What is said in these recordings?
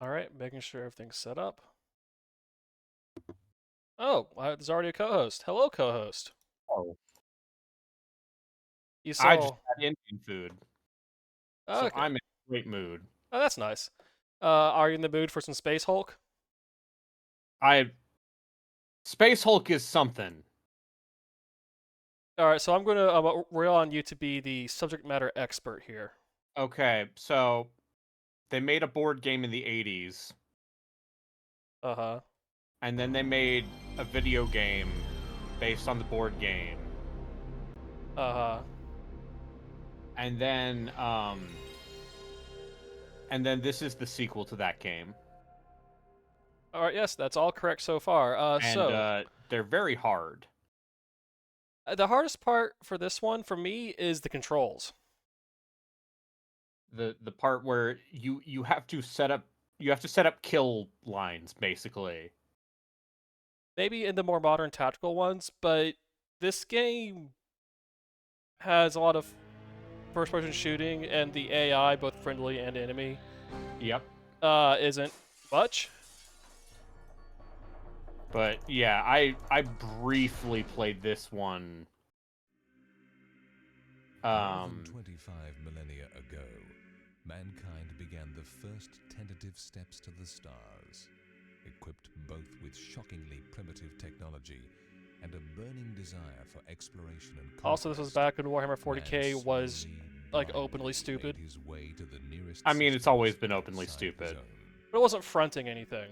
Alright, making sure everything's set up. Oh, there's already a co-host. Hello, co-host. Oh, You I just saw... had Indian food, Oh, so okay. I'm in a great mood. Oh, that's nice. Are you in the mood for some Space Hulk? I Space Hulk is something. Alright, so I'm going to rely on you to be the subject matter expert here. Okay, so they made a board game in the 80s, Uh-huh. and then they made a video game based on the board game. Uh-huh. And then this is the sequel to that game. Alright, yes, that's all correct so far. And they're very hard. The hardest part for this one, for me, is the controls. The part where you have to set up kill lines, basically. Maybe in the more modern tactical ones, but this game has a lot of first-person shooting, and the AI, both friendly and enemy, Yep. isn't much. But yeah, I briefly played this one. More than 25 millennia ago, mankind began the first tentative steps to the stars, equipped both with shockingly primitive technology and a burning desire for exploration and conquest. Also, this was back when Warhammer 40k was, like, openly stupid. His way to the nearest I mean, it's always been openly outside stupid. zone. But it wasn't fronting anything.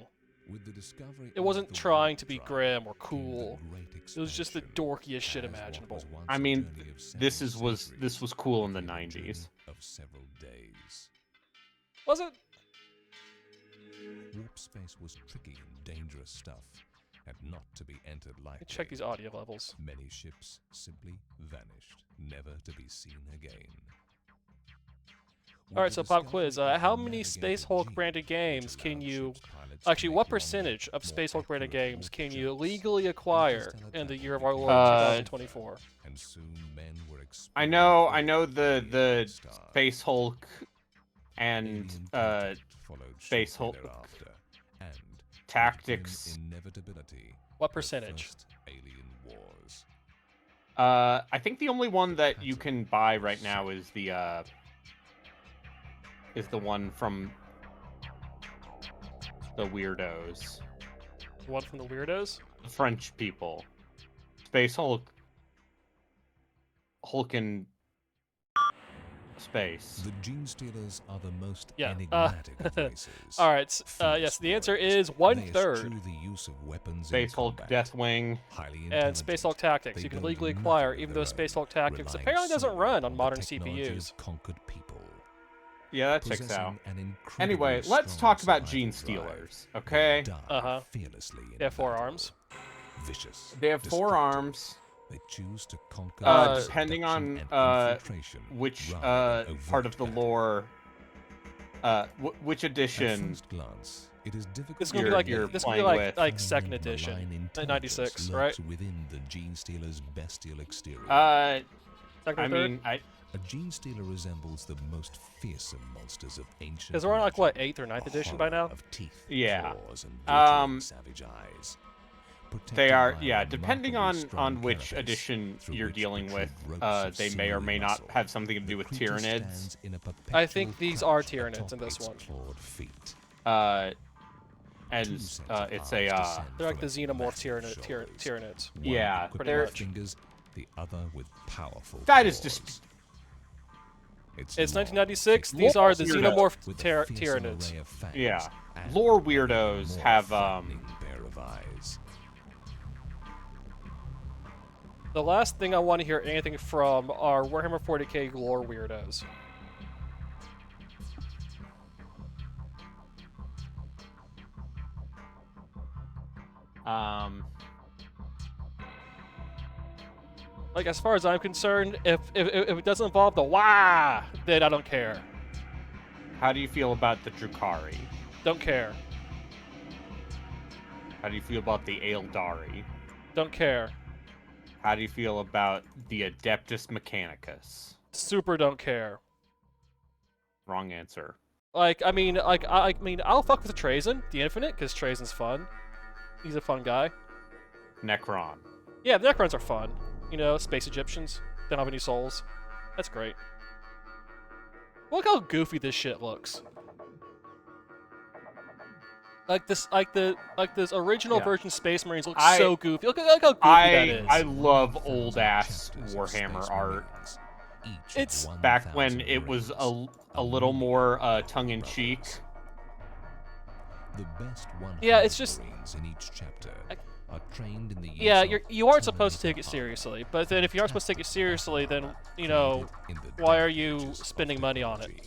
With the discovery It wasn't of the trying warp to be drive grim or came the cool. great It was just the expansion, dorkiest shit as what imaginable. was once I a mean, journey of this several was centuries cool in the became a journey 90s. of several days. Was it? Warp space was tricky and dangerous stuff, and not to be entered lightly. Check these audio levels. Many ships simply vanished, never to be seen again. Alright, so pop quiz. How many Space Hulk branded games can you... Actually, what percentage of Space Hulk branded games can you legally acquire in the year of our Lord 2024? And soon men were I know the Space Hulk and Space Hulk Tactics. What percentage? Alien wars. I think the only one that you can buy right now is the one from the weirdos. The one from the weirdos? The French people. Space Hulk. Hulk in space. The Gene Stealers are the most Yeah. enigmatic of races. Alright, yes, the answer is one-third. The use of weapons Space in Hulk combat. Deathwing. And Space Hulk Tactics. You can legally acquire, even though Space Hulk Tactics apparently doesn't run on modern CPUs. Conquered people. Yeah, that checks out. Anyway, let's talk about Gene Stealers, okay? Uh-huh. They have 4 arms. Vicious. They have 4 arms. They choose to conquer depending on which part of the lore, which edition. It is difficult. This is gonna be like second edition, 96, right? Within the Gene Stealer's bestial exterior. Second or I third? mean, A Gene Stealer resembles the most fearsome monsters of ancient. Because we're on like what, 8th or 9th edition by now? Of teeth, yeah. claws, and savage eyes. They are, yeah, depending on which edition you're dealing with, they may or may not have something to do with Tyranids. I think these are Tyranids in this one. And it's a, They're like the Xenomorph Tyranids. yeah, they're, fingers, the other with powerful that is just, it's 1996, these are the Xenomorph Tyranids. yeah. Lore weirdos have, pair of eyes. The last thing I want to hear anything from are Warhammer 40k lore weirdos. Like, as far as I'm concerned, if it doesn't involve the wah, then I don't care. how do you feel about the Drukhari? Don't care. How do you feel about the Aeldari? Don't care. How do you feel about the Adeptus Mechanicus? Super don't care. Wrong answer. Like, I mean, I'll fuck with Trazen, the Infinite, because Trazen's fun. He's a fun guy. Necron. Yeah, the Necrons are fun. You know, space Egyptians. They don't have any souls. That's great. Look how goofy this shit looks. Like this original Yeah. version Space Marines looks so goofy. Look how goofy that is. I love old ass Warhammer art. It's Back when it was a little more tongue in cheek. The best 100 Yeah, it's just Marines in each chapter are trained in the use yeah, of you aren't supposed to take it Terminator seriously. But then if you aren't supposed to take it seriously, then you know why are you spending money on it?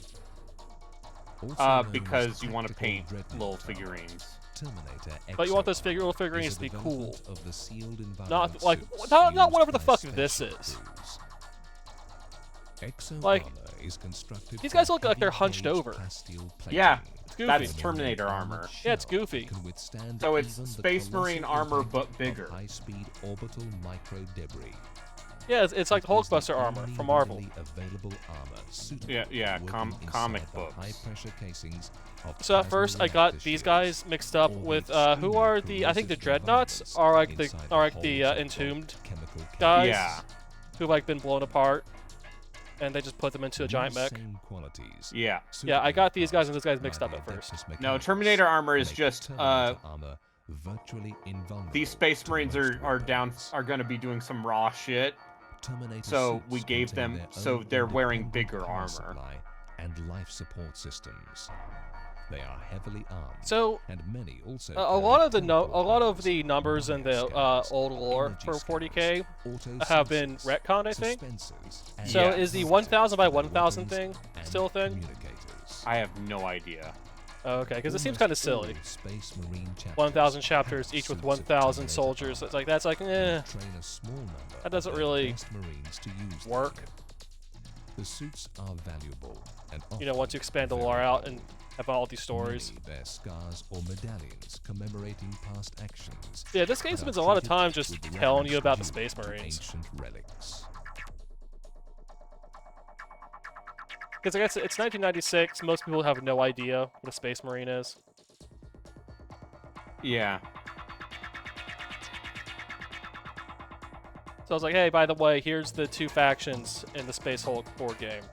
Because you want to paint little figurines. But you want those little figurines to be cool. Of the sealed Not environment like suits not used whatever the by fuck special this is. crews. Exo Like, armor is constructed these guys from look like they're heavy hunched gauge over. plasteel Yeah, plating. It's goofy. that's Terminator armor. Yeah, it's goofy. Can withstand So it's even the Space Marine colossal armor, impact but of bigger. high-speed orbital micro debris. Yeah, it's like the It is Hulkbuster armor only from Marvel. readily available armor suitable Yeah, for comic working inside the books. high-pressure casings of So at first I got plasma these reactor guys shields, mixed up or the with who extremely are the I think the corrosive Dreadnoughts developments are like inside the hulls of entombed chemical guys Yeah. who've like been blown apart, and they just put them into a giant mech. Same qualities. Yeah. Yeah, I got these guys and those guys mixed up By at the first. Adeptus No, Mechanicus Terminator armor is make just Terminator armor virtually invulnerable these Space to Marines most are weapons. going to be doing some raw shit. Terminator So we suits gave contain them their so own they're wearing independent bigger power armor. supply and life support systems. They are heavily armed, So and many also a lot of the carry numbers in the scanners, old lore energy for 40k scanners, have been auto-sensors, retconned, I think. suspensors, and So Yes. is the tactics 1000 by for their 1000 weapons thing and still a thing? communicators. I have no idea. Oh, okay, because it seems Almost kind of silly. all Space Marine chapters 1000 chapters, have each with suits of 1000 Terminator soldiers. armor. It's like that's like Train a small number That doesn't of their really best Marines to use work. them. The suits are valuable and You know, once you expand the lore out and have all these stories. many bear scars or medallions commemorating past actions. Yeah, this game and spends are a lot of treated time just with telling you reverence about the due Space to Marines. ancient relics. Because I guess it's 1996, most people have no idea what a Space Marine is. Yeah. So I was like, hey, by the way, here's the two factions in the Space Hulk board game.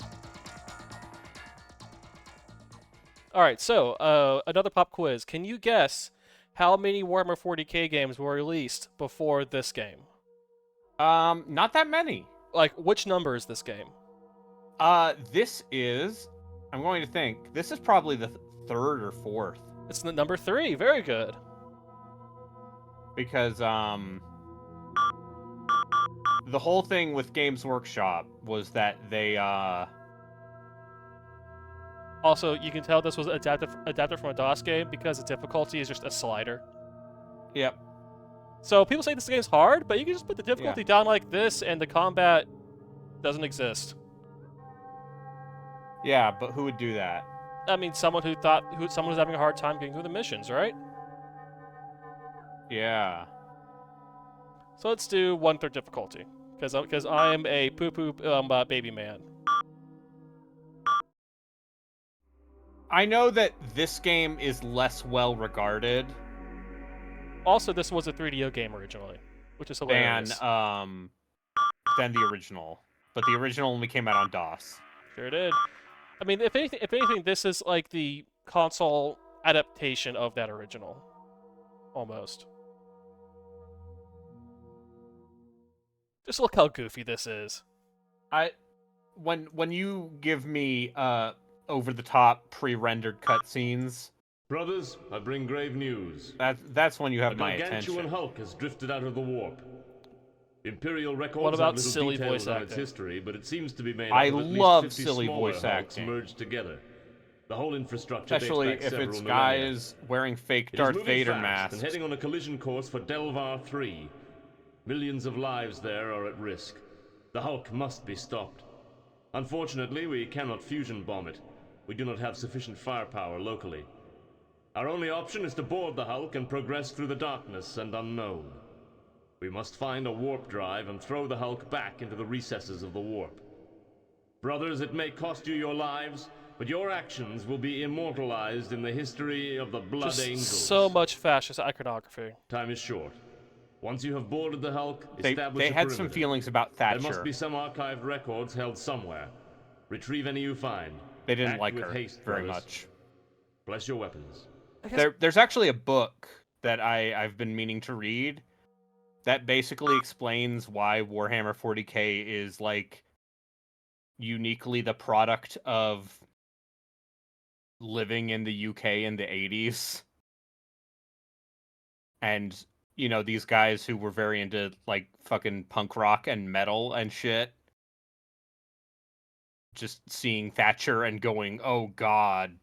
Alright, so, another pop quiz. Can you guess how many Warhammer 40k games were released before this game? Not that many. Like, which number is this game? This is, I'm going to think, this is probably the third or fourth. It's the number 3. Very good. Because, the whole thing with Games Workshop was that they, Also, you can tell this was adapted from a DOS game because the difficulty is just a slider. Yep. So people say this game's hard, but you can just put the difficulty down like this and the combat doesn't exist. Yeah, but who would do that? I mean, someone who's having a hard time getting through the missions, right? Yeah. So let's do 1/3 difficulty, because I am a poo-poo baby man. I know that this game is less well regarded Also, this was a 3DO game originally, which is hilarious. than the original. But the original only came out on DOS. Sure did. I mean, if anything, this is like the console adaptation of that original, almost. Just look how goofy this is. When you give me over the top pre-rendered cutscenes, Brothers, I bring grave news. that's when you have A my gargantuan attention. hulk has drifted out of the warp. Imperial records What about have little silly details voice on its acting? history, but it seems to be made I up of at love least 50 silly smaller voice hulks acting. merged together. The whole infrastructure Especially dates back if several it's millennia. guys wearing fake It is Darth moving Vader fast masks. and heading on a collision course for Delvar 3. Millions of lives there are at risk. The Hulk must be stopped. Unfortunately, we cannot fusion bomb it. We do not have sufficient firepower locally. Our only option is to board the Hulk and progress through the darkness and unknown. We must find a warp drive and throw the Hulk back into the recesses of the warp. Brothers, it may cost you your lives, but your actions will be immortalized in the history of the Blood Just Angels. so much fascist iconography. Time is short. Once you have boarded the Hulk, They establish a had perimeter. some feelings about There Thatcher. must be some archived records held somewhere. Retrieve any you find. They didn't Act like with her haste, very brothers. much. Bless your weapons. There's actually a book that I've been meaning to read that basically explains why Warhammer 40k is like uniquely the product of living in the UK in the 80s. And, you know, these guys who were very into like fucking punk rock and metal and shit. Just seeing Thatcher and going, "Oh god."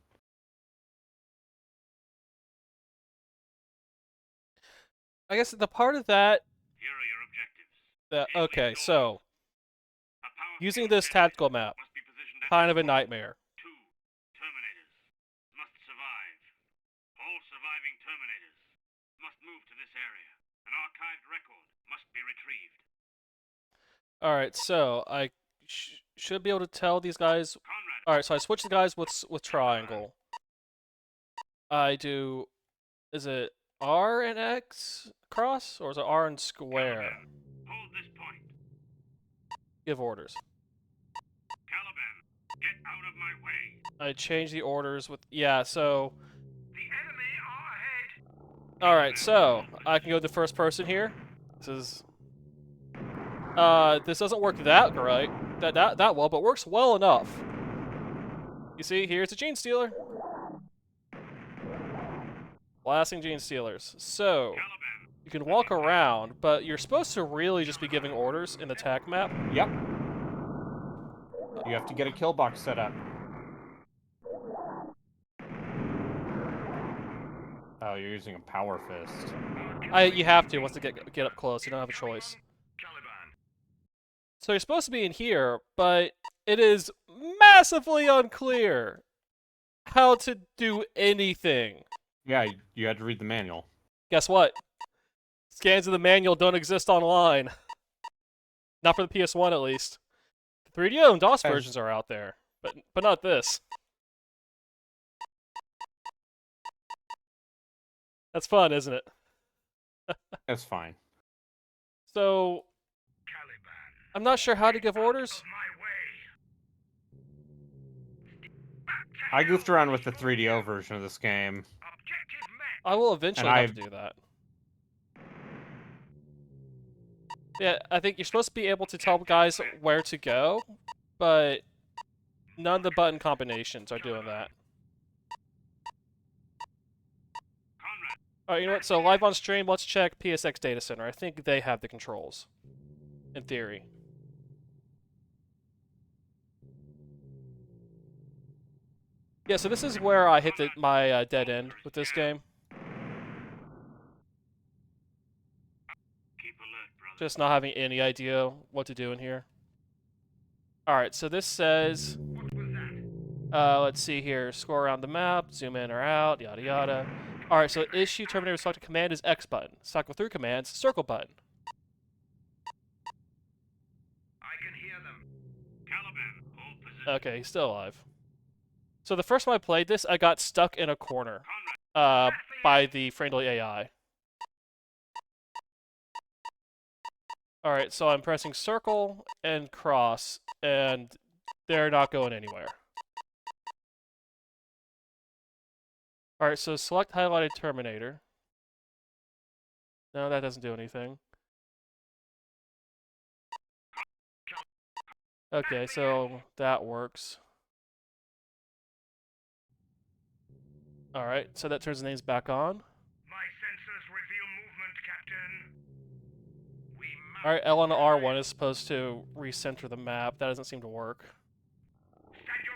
I guess the part of that Here are your objectives. okay, so A powerful using this Terminator tactical map, must be positioned at kind this of a point. nightmare. 2 Terminators must survive. All surviving Terminators must move to this area. An archived record must be retrieved. All right, so I should be able to tell these guys. Conrad, All right, so I switch the guys with triangle. I do. Is it R and X cross, or is it R and square? Caliban, hold this point. Give orders. Caliban, get out of my way. I change the orders with so. The enemy are ahead. All right, so I can go to first person here. This is. This doesn't work that great, that well, but works well enough. You see, here's a Gene Stealer. Blasting Gene Stealers. So, Caliban, you can walk around, but you're supposed to really just be giving orders in the tac map. Yep. You have to get a kill box set up. Oh, you're using a power fist. You have to once to get up close. You don't have a choice. Caliban. So you're supposed to be in here, but it is massively unclear how to do anything. Yeah, you had to read the manual. Guess what? Scans of the manual don't exist online. Not for the PS1, at least. The 3DO and DOS versions are out there, but not this. That's fun, isn't it? That's fine. So, Caliban, I'm not sure how to give orders. of my way. I goofed around with the 3DO version of this game. Objective met. I will eventually And have to do that. Yeah, I think you're supposed to be able to tell guys where to go, but none of the button combinations are doing that. Conrad, Alright, you know what? So, live on stream, let's check PSX Data Center. I think they have the controls. In theory. Yeah, so this is where I hit my dead end with this game. keep alert, brother. Just not having any idea what to do in here. Alright, so this says... What was that? let's see here. Scroll around the map, zoom in or out, yada yada. Alright, so issue Terminator select a command is X button. Cycle through commands, circle button. I can hear them. Caliban, hold position. Okay, he's still alive. So the first time I played this, I got stuck in a corner Conrad, by the friendly AI. Alright, so I'm pressing circle and cross, and they're not going anywhere. Alright, so select highlighted Terminator. No, that doesn't do anything. Okay, so that works. Alright, so that turns the names back on. my sensors reveal movement, Captain. We must Alright, L and R1 is supposed to recenter the map. That doesn't seem to work. stand your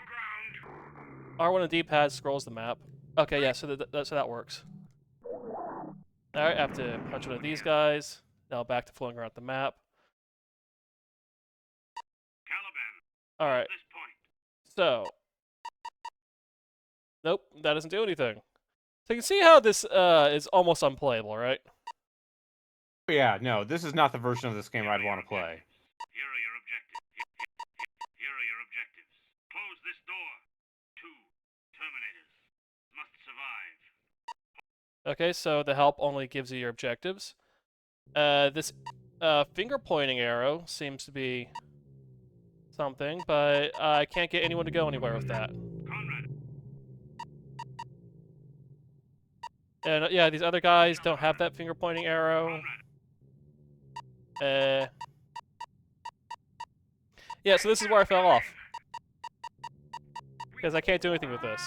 ground. R1 and D-pad scrolls the map. Okay, yeah, so that works. Alright, I have to punch one of these guys. Now back to floating around the map. Caliban, Alright, this point. so... Nope, that doesn't do anything. So you can see how this is almost unplayable, right? Yeah, no, this is not the version of this game I'd want to play. Here are your objectives. Here are your objectives. Close this door. 2 survive. Okay, so the help only gives you your objectives. This finger pointing arrow seems to be something, but I can't get anyone to go anywhere with that. Conrad, And yeah, these other guys don't have that finger pointing arrow. Conrad. Yeah, so this is where I fell off. Because I can't do anything with this.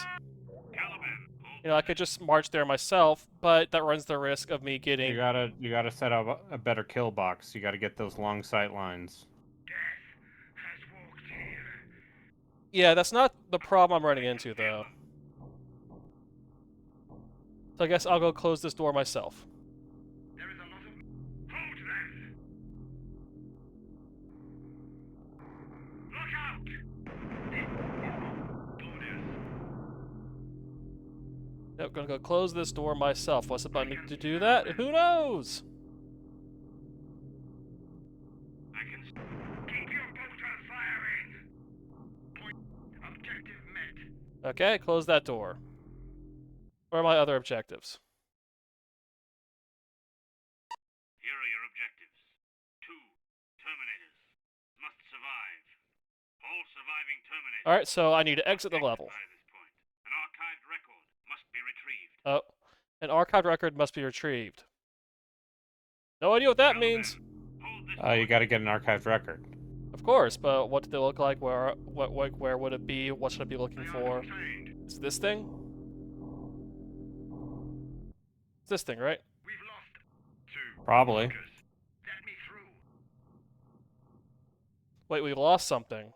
Caliban, hold You know, I could just march there myself, but that runs the risk of me You getting... gotta set up a better kill box. You gotta get those long sight lines. has walked here. Yeah, that's not the problem I'm running into, though. So I guess I'll go close this door myself. There is a lot of... Hold them! Look out! Orders. Yep, gonna go close this door myself. What's the button to do that? Who knows? I can... Keep your bolter firing! Point... Objective met. Okay, close that door. What are my other objectives? Here are your objectives. 2. Terminators. Must survive. All surviving Terminators... Alright, so I need to exit the level. By this point. An archived record must be retrieved. Oh, an archived record must be retrieved. No idea what that means. Hold this You gotta get an archived record. Of course, but what do they look like? Where would it be? What should I be looking for? Is it this thing? It's this thing, right? We've lost 2. Probably. Let me through. Wait, we lost something.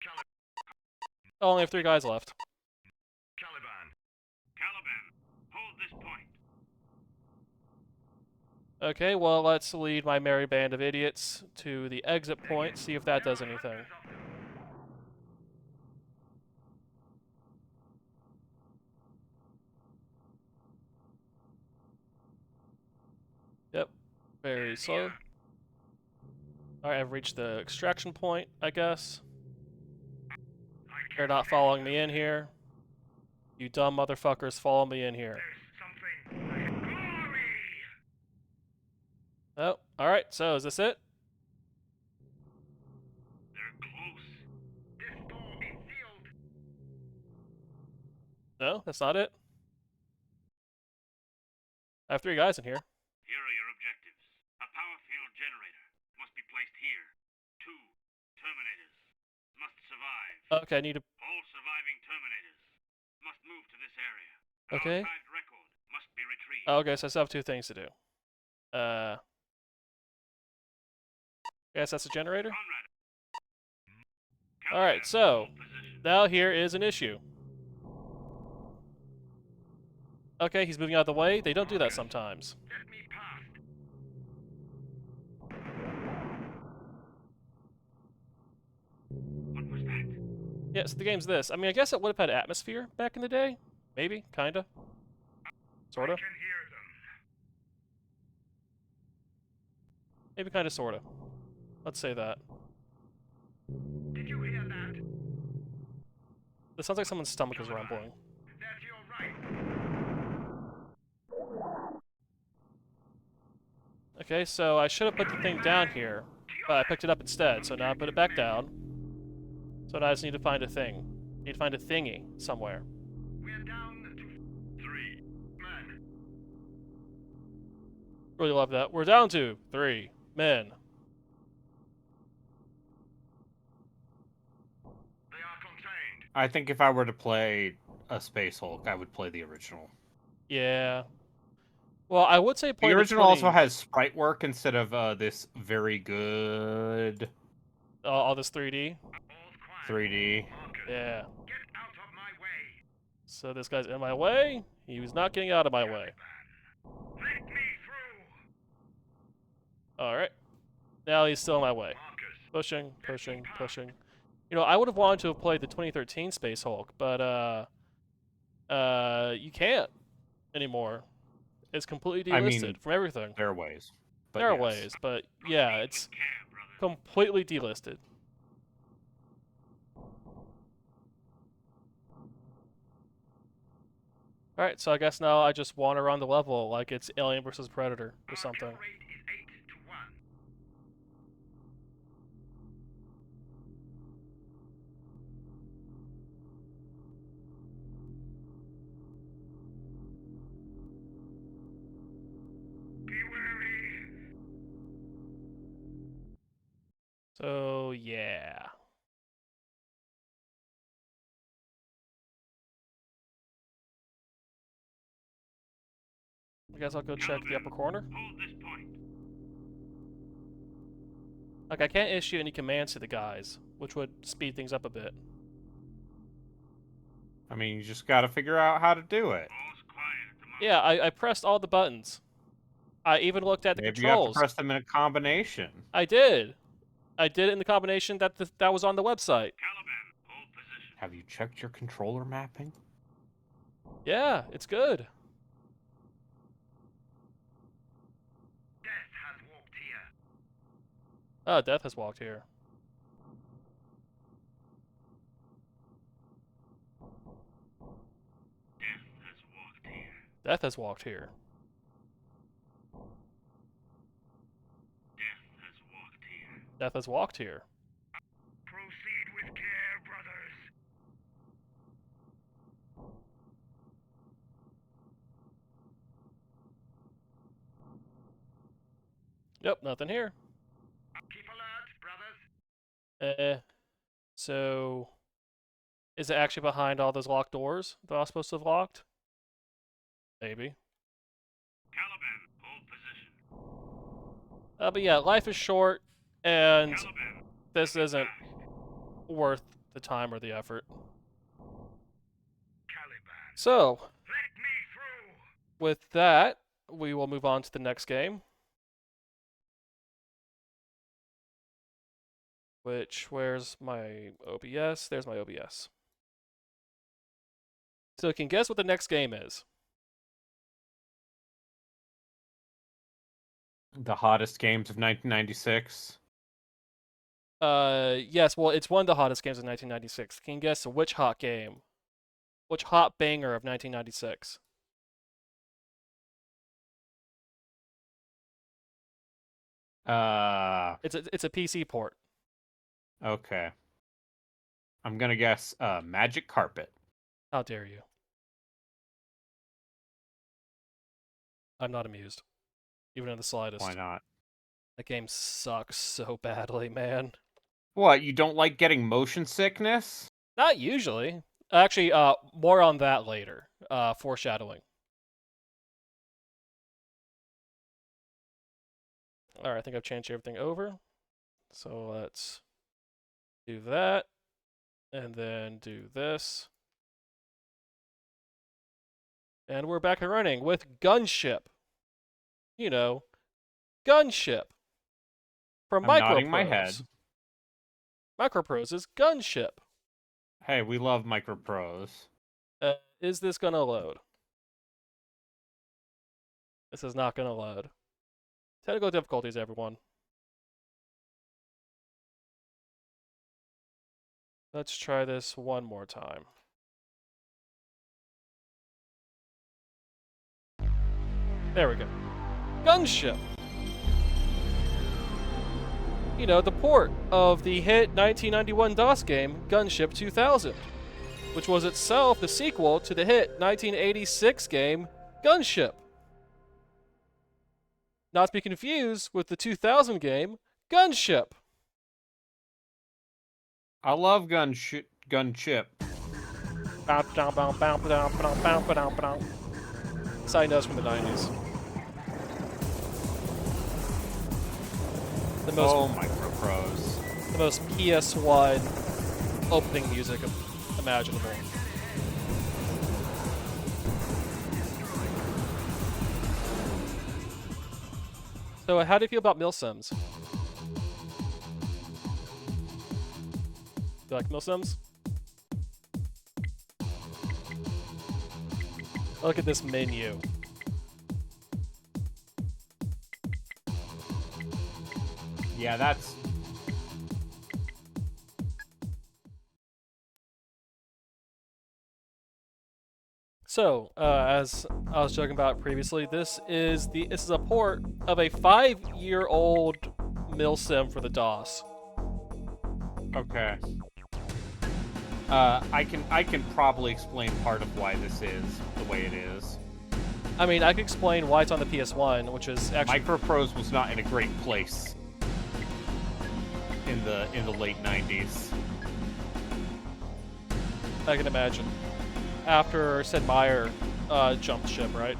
Caliban. Oh, only have 3 guys left. Caliban. Caliban. Hold this point. Okay, well, let's lead my merry band of idiots to the exit point, see if that does anything. Yep, very slow. Alright, I've reached the extraction point, I guess. They're not following me in here. You dumb motherfuckers follow me in here. Something. Glory! Oh, alright, so is this it? They're close. This door is sealed. No, that's not it. I have 3 guys in here. Here are your objectives. A power field generator must be placed here. 2. Terminators must survive. Okay, I need to... All surviving Terminators must move to this area. An Okay. archived record must be retrieved. Okay, so I still have 2 things to do. Guess that's a generator? Conrad. Alright, so, now here is an issue. Okay, he's moving out of the way. They don't do that sometimes. Let me past. What was that? Yeah, so the game's this. I mean, I guess it would have had atmosphere back in the day. Maybe, kinda. Sorta. I can hear them. Maybe kinda, sorta. Let's say that. Did you hear that? This sounds like someone's stomach is rumbling. That's your right. Okay, so I should have put the thing down here, but I picked it up instead, so now I put it back down. So now I just need to find a thing. Need to find a thingy somewhere. We're down to 3 men. Really love that. We're down to 3 men. They are contained. I think if I were to play a Space Hulk, I would play the original. Yeah. Well, I would say play The original 20... also has sprite work instead of this very good all this 3D. All's quiet. 3D. Marcus, Yeah. get out of my way. So this guy's in my way. He was not getting out of my way. Let me through. Alright. Now he's still in my way. Marcus, Pushing, pushing, pushing. You know, I would have wanted to have played the 2013 Space Hulk, but, you can't anymore. It's completely I mean, delisted from everything. There are ways. But There are yes. ways, but yeah, it's care, brother. completely delisted. Alright, so I guess now I just wander around the level like it's Alien vs. Predator or something. Kill rate is 8 to 1. Be wary. So, yeah. I guess I'll go check the upper corner. Hold this point. Like, I can't issue any commands to the guys, which would speed things up a bit. I mean, you just gotta figure out how to do it. All's quiet at the moment. Yeah, I pressed all the buttons. I even looked at the Maybe you have to controls. press them in a combination. I did. I did it in the combination that that was on the website. Caliban, hold position. Have you checked your controller mapping? Yeah, it's good. Death has walked here. Oh, Death has walked here. Death has walked here. Death has walked here. Death has walked here. Death has walked here. Proceed with care, brothers. Yep, nothing here. Keep alert, brothers. So... Is it actually behind all those locked doors that I was supposed to have locked? Maybe. Caliban, hold position. But yeah, life is short, and Caliban, this isn't fast. worth the time or the effort. Caliban, So, let me through. with that, we will move on to the next game. Where's my OBS? There's my OBS. So you can guess what the next game is. The hottest games of 1996. Yes, well, it's one of the hottest games of 1996. Can you guess which hot game? Which hot banger of 1996? It's a PC port. Okay. I'm gonna guess Magic Carpet. How dare you? I'm not amused. Even in the slightest. Why not? That game sucks so badly, man. What, you don't like getting motion sickness? Not usually. Actually, more on that later. Foreshadowing. Alright, I think I've changed everything over. So let's do that. And then do this. And we're back and running with Gunship. You know, Gunship. From I'm Microprose. nodding my head. Microprose's Gunship. Hey, we love Microprose. Is this gonna load? This is not gonna load. Technical difficulties, everyone. Let's try this one more time. There we go. Gunship! You know, the port of the hit 1991 DOS game, Gunship 2000, which was itself the sequel to the hit 1986 game, Gunship. Not to be confused with the 2000 game, Gunship. I love Gunship. Side notes from the 90s. The most PS1 opening music imaginable. So, how do you feel about Milsims? You like Milsims? Look at this menu. Yeah, that's... So, as I was joking about previously, this is a port of a 5-year-old milsim for the DOS. Okay. I can probably explain part of why this is the way it is. I mean, I could explain why it's on the PS1, which is actually Microprose was not in a great place in the late 90s. I can imagine. After Sid Meier jumped ship, right?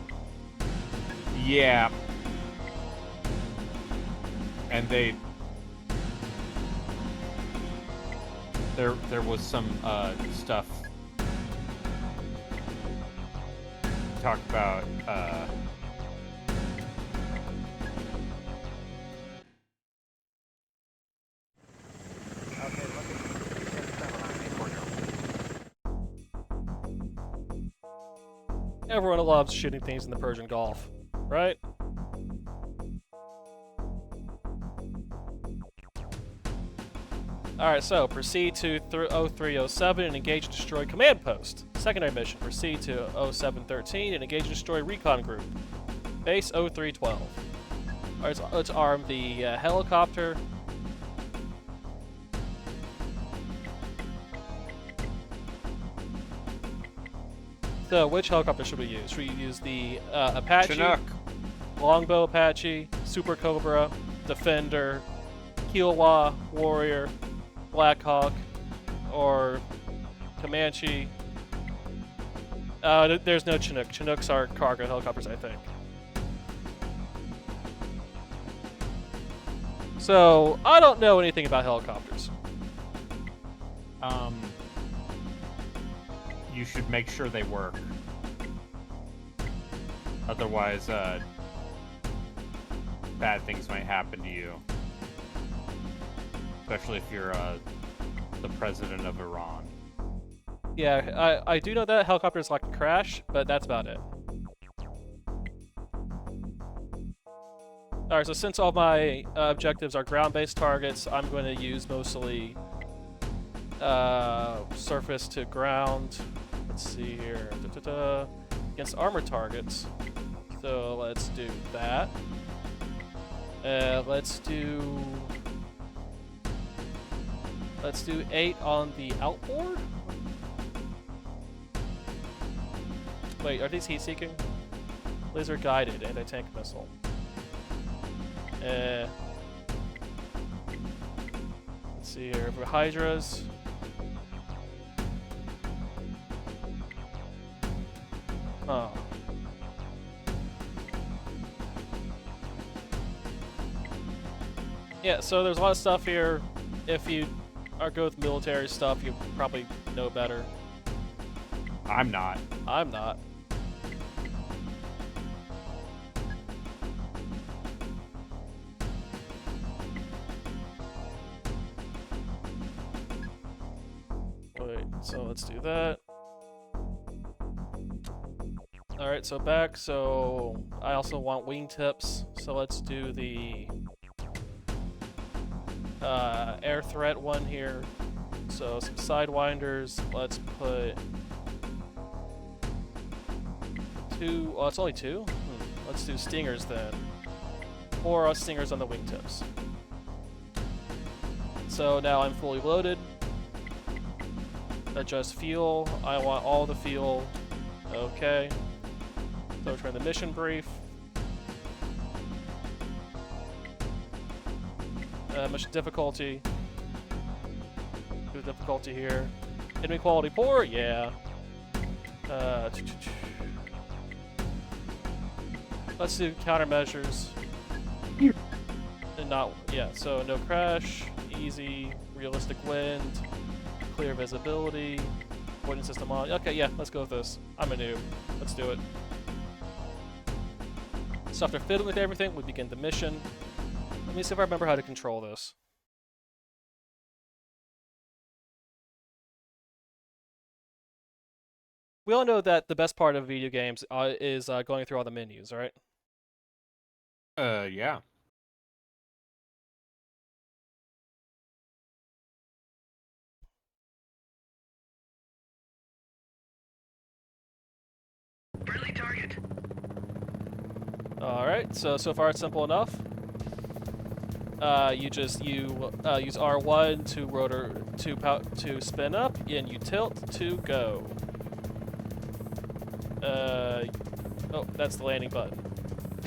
Yeah. And there was some stuff talked about Everyone loves shooting things in the Persian Gulf, right? Alright, so proceed to 0307 and engage and destroy command post. Secondary mission, proceed to 0713 and engage and destroy recon group. Base 0312. Alright, so let's arm the helicopter. So, which helicopter should we use? Should we use the Apache, Chinook. Longbow Apache, Super Cobra, Defender, Kiowa, Warrior, Blackhawk, or Comanche? There's no Chinook. Chinooks are cargo helicopters, I think. So, I don't know anything about helicopters. You should make sure they work. Otherwise, bad things might happen to you. Especially if you're the president of Iran. Yeah, I do know that helicopters like to crash, but that's about it. Alright, so since all my objectives are ground-based targets, I'm going to use mostly surface to ground. Let's see here. Against armored targets. So let's do that. Let's do 8 on the outboard. Wait, are these heat-seeking? Laser guided anti-tank missile. Let's see here for Hydras. Oh. Yeah, so there's a lot of stuff here. If you are good with military stuff, you probably know better. I'm not. I'm not. Wait, so let's do that. Alright, so back, so I also want wingtips, so let's do the air threat one here. So some sidewinders, let's put 2, oh it's only 2? Let's do stingers then. 4 stingers on the wingtips. So now I'm fully loaded. Adjust fuel, I want all the fuel, okay. So return the mission brief. Mission difficulty. Do the difficulty here. Enemy quality poor? Yeah. Let's do countermeasures. And not, yeah, so no crash, easy, realistic wind, clear visibility, avoidance system on. Okay, yeah, let's go with this. I'm a noob. Let's do it. So after fiddling with everything, we begin the mission. Let me see if I remember how to control this. We all know that the best part of video games is going through all the menus, right? Yeah. Friendly target. Alright, so far it's simple enough. You use R1 to spin up, and you tilt to go. Oh, that's the landing button.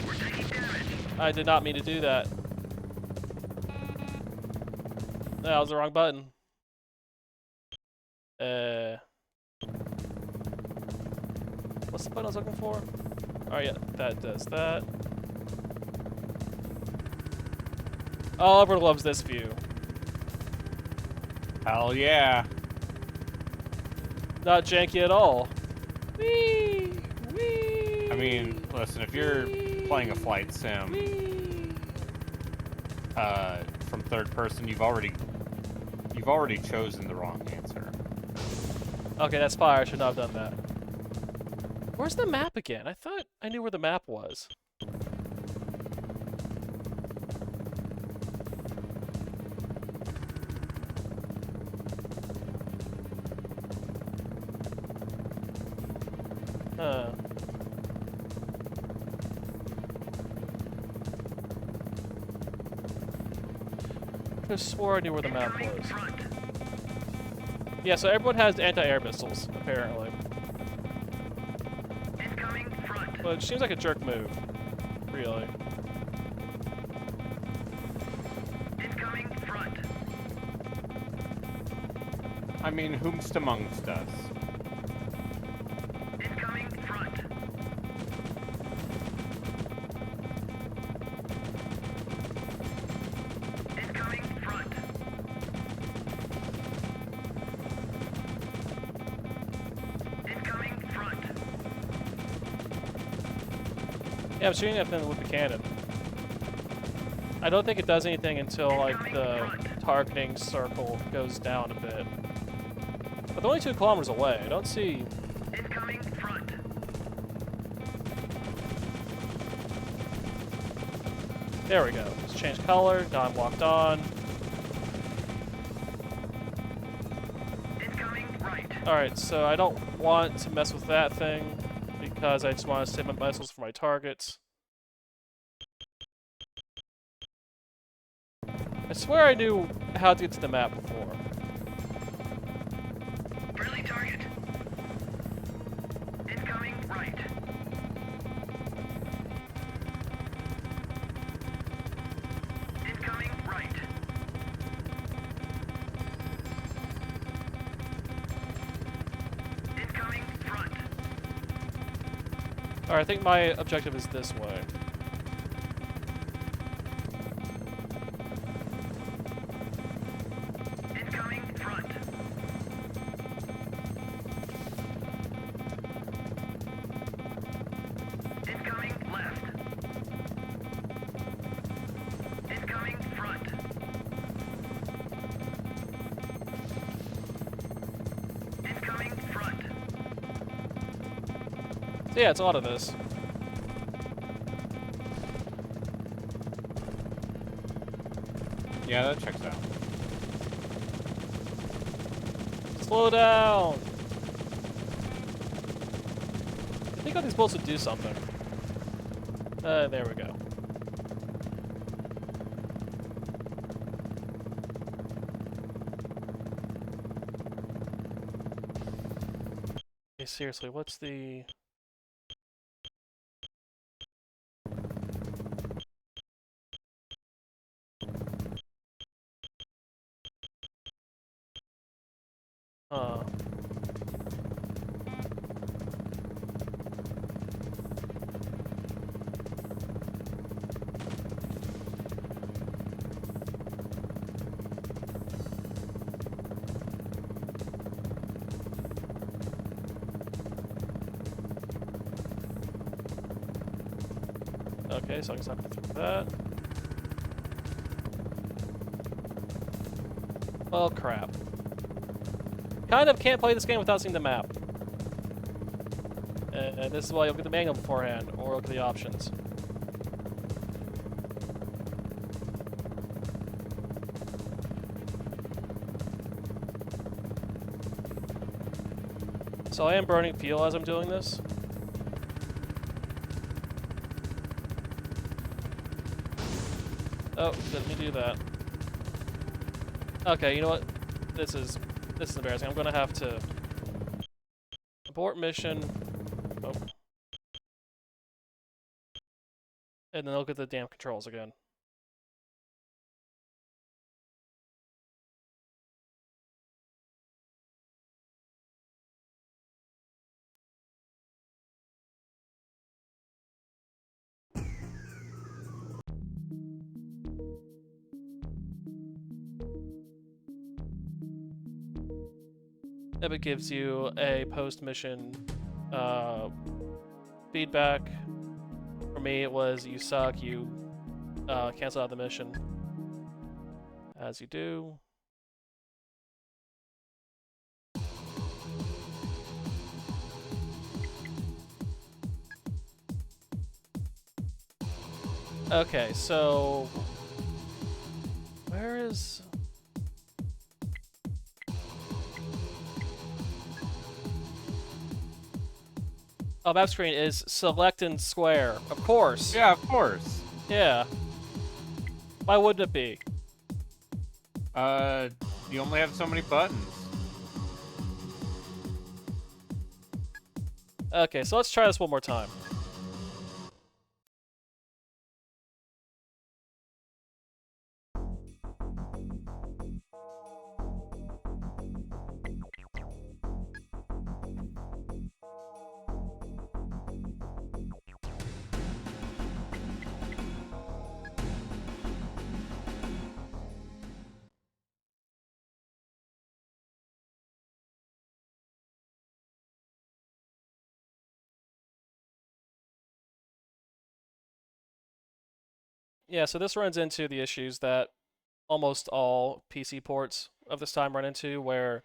We're taking damage. I did not mean to do that. That was the wrong button. What's the button I was looking for? Oh yeah, that does that. Oliver loves this view. Hell yeah. Not janky at all. Whee! Whee! I mean, listen, if you're playing a flight sim Whee! from third person, you've already chosen the wrong answer. Okay, that's fire. I should not have done that. Where's the map again? I thought I knew where the map was. Huh. I could have swore I knew where the map Incoming was. front. Yeah, so everyone has anti-air missiles, apparently. Incoming front. But it seems like a jerk move. Really. Incoming front. I mean, whomst amongst us? Incoming front. Incoming front. Incoming front. Yeah, I'm shooting at them with the cannon. I don't think it does anything until, like, the targeting circle goes down a bit. But they're only 2 kilometers away. I don't see... Incoming front. There we go. Let's change color. Now I'm locked on. Incoming right. Alright, so I don't want to mess with that thing because I just want to save my missiles for my targets. I swear I knew how to get to the map before. Friendly target. Incoming right. Incoming right. Incoming front. Alright, I think my objective is this way. Incoming front. Incoming left. Incoming front. Incoming front. So yeah, it's a lot of this. Yeah, that checks out. Slow down! I think all these bolts would do something. There we go. Hey, seriously, what's the... Okay, so I can suck through that. Well, crap. Kind of can't play this game without seeing the map. And this is why you'll get the manual beforehand, or look at the options. So I am burning fuel as I'm doing this. Oh, let me do that. Okay, you know what? This is embarrassing. I'm gonna have to abort mission. Oh. And then look at the damn controls again. It gives you a post-mission feedback. For me, it was you suck, you cancel out the mission. As you do. Okay, so where is... Oh, map screen is select and square. Of course. Yeah, of course. Yeah. Why wouldn't it be? You only have so many buttons. Okay, so let's try this one more time. Yeah, so this runs into the issues that almost all PC ports of this time run into, where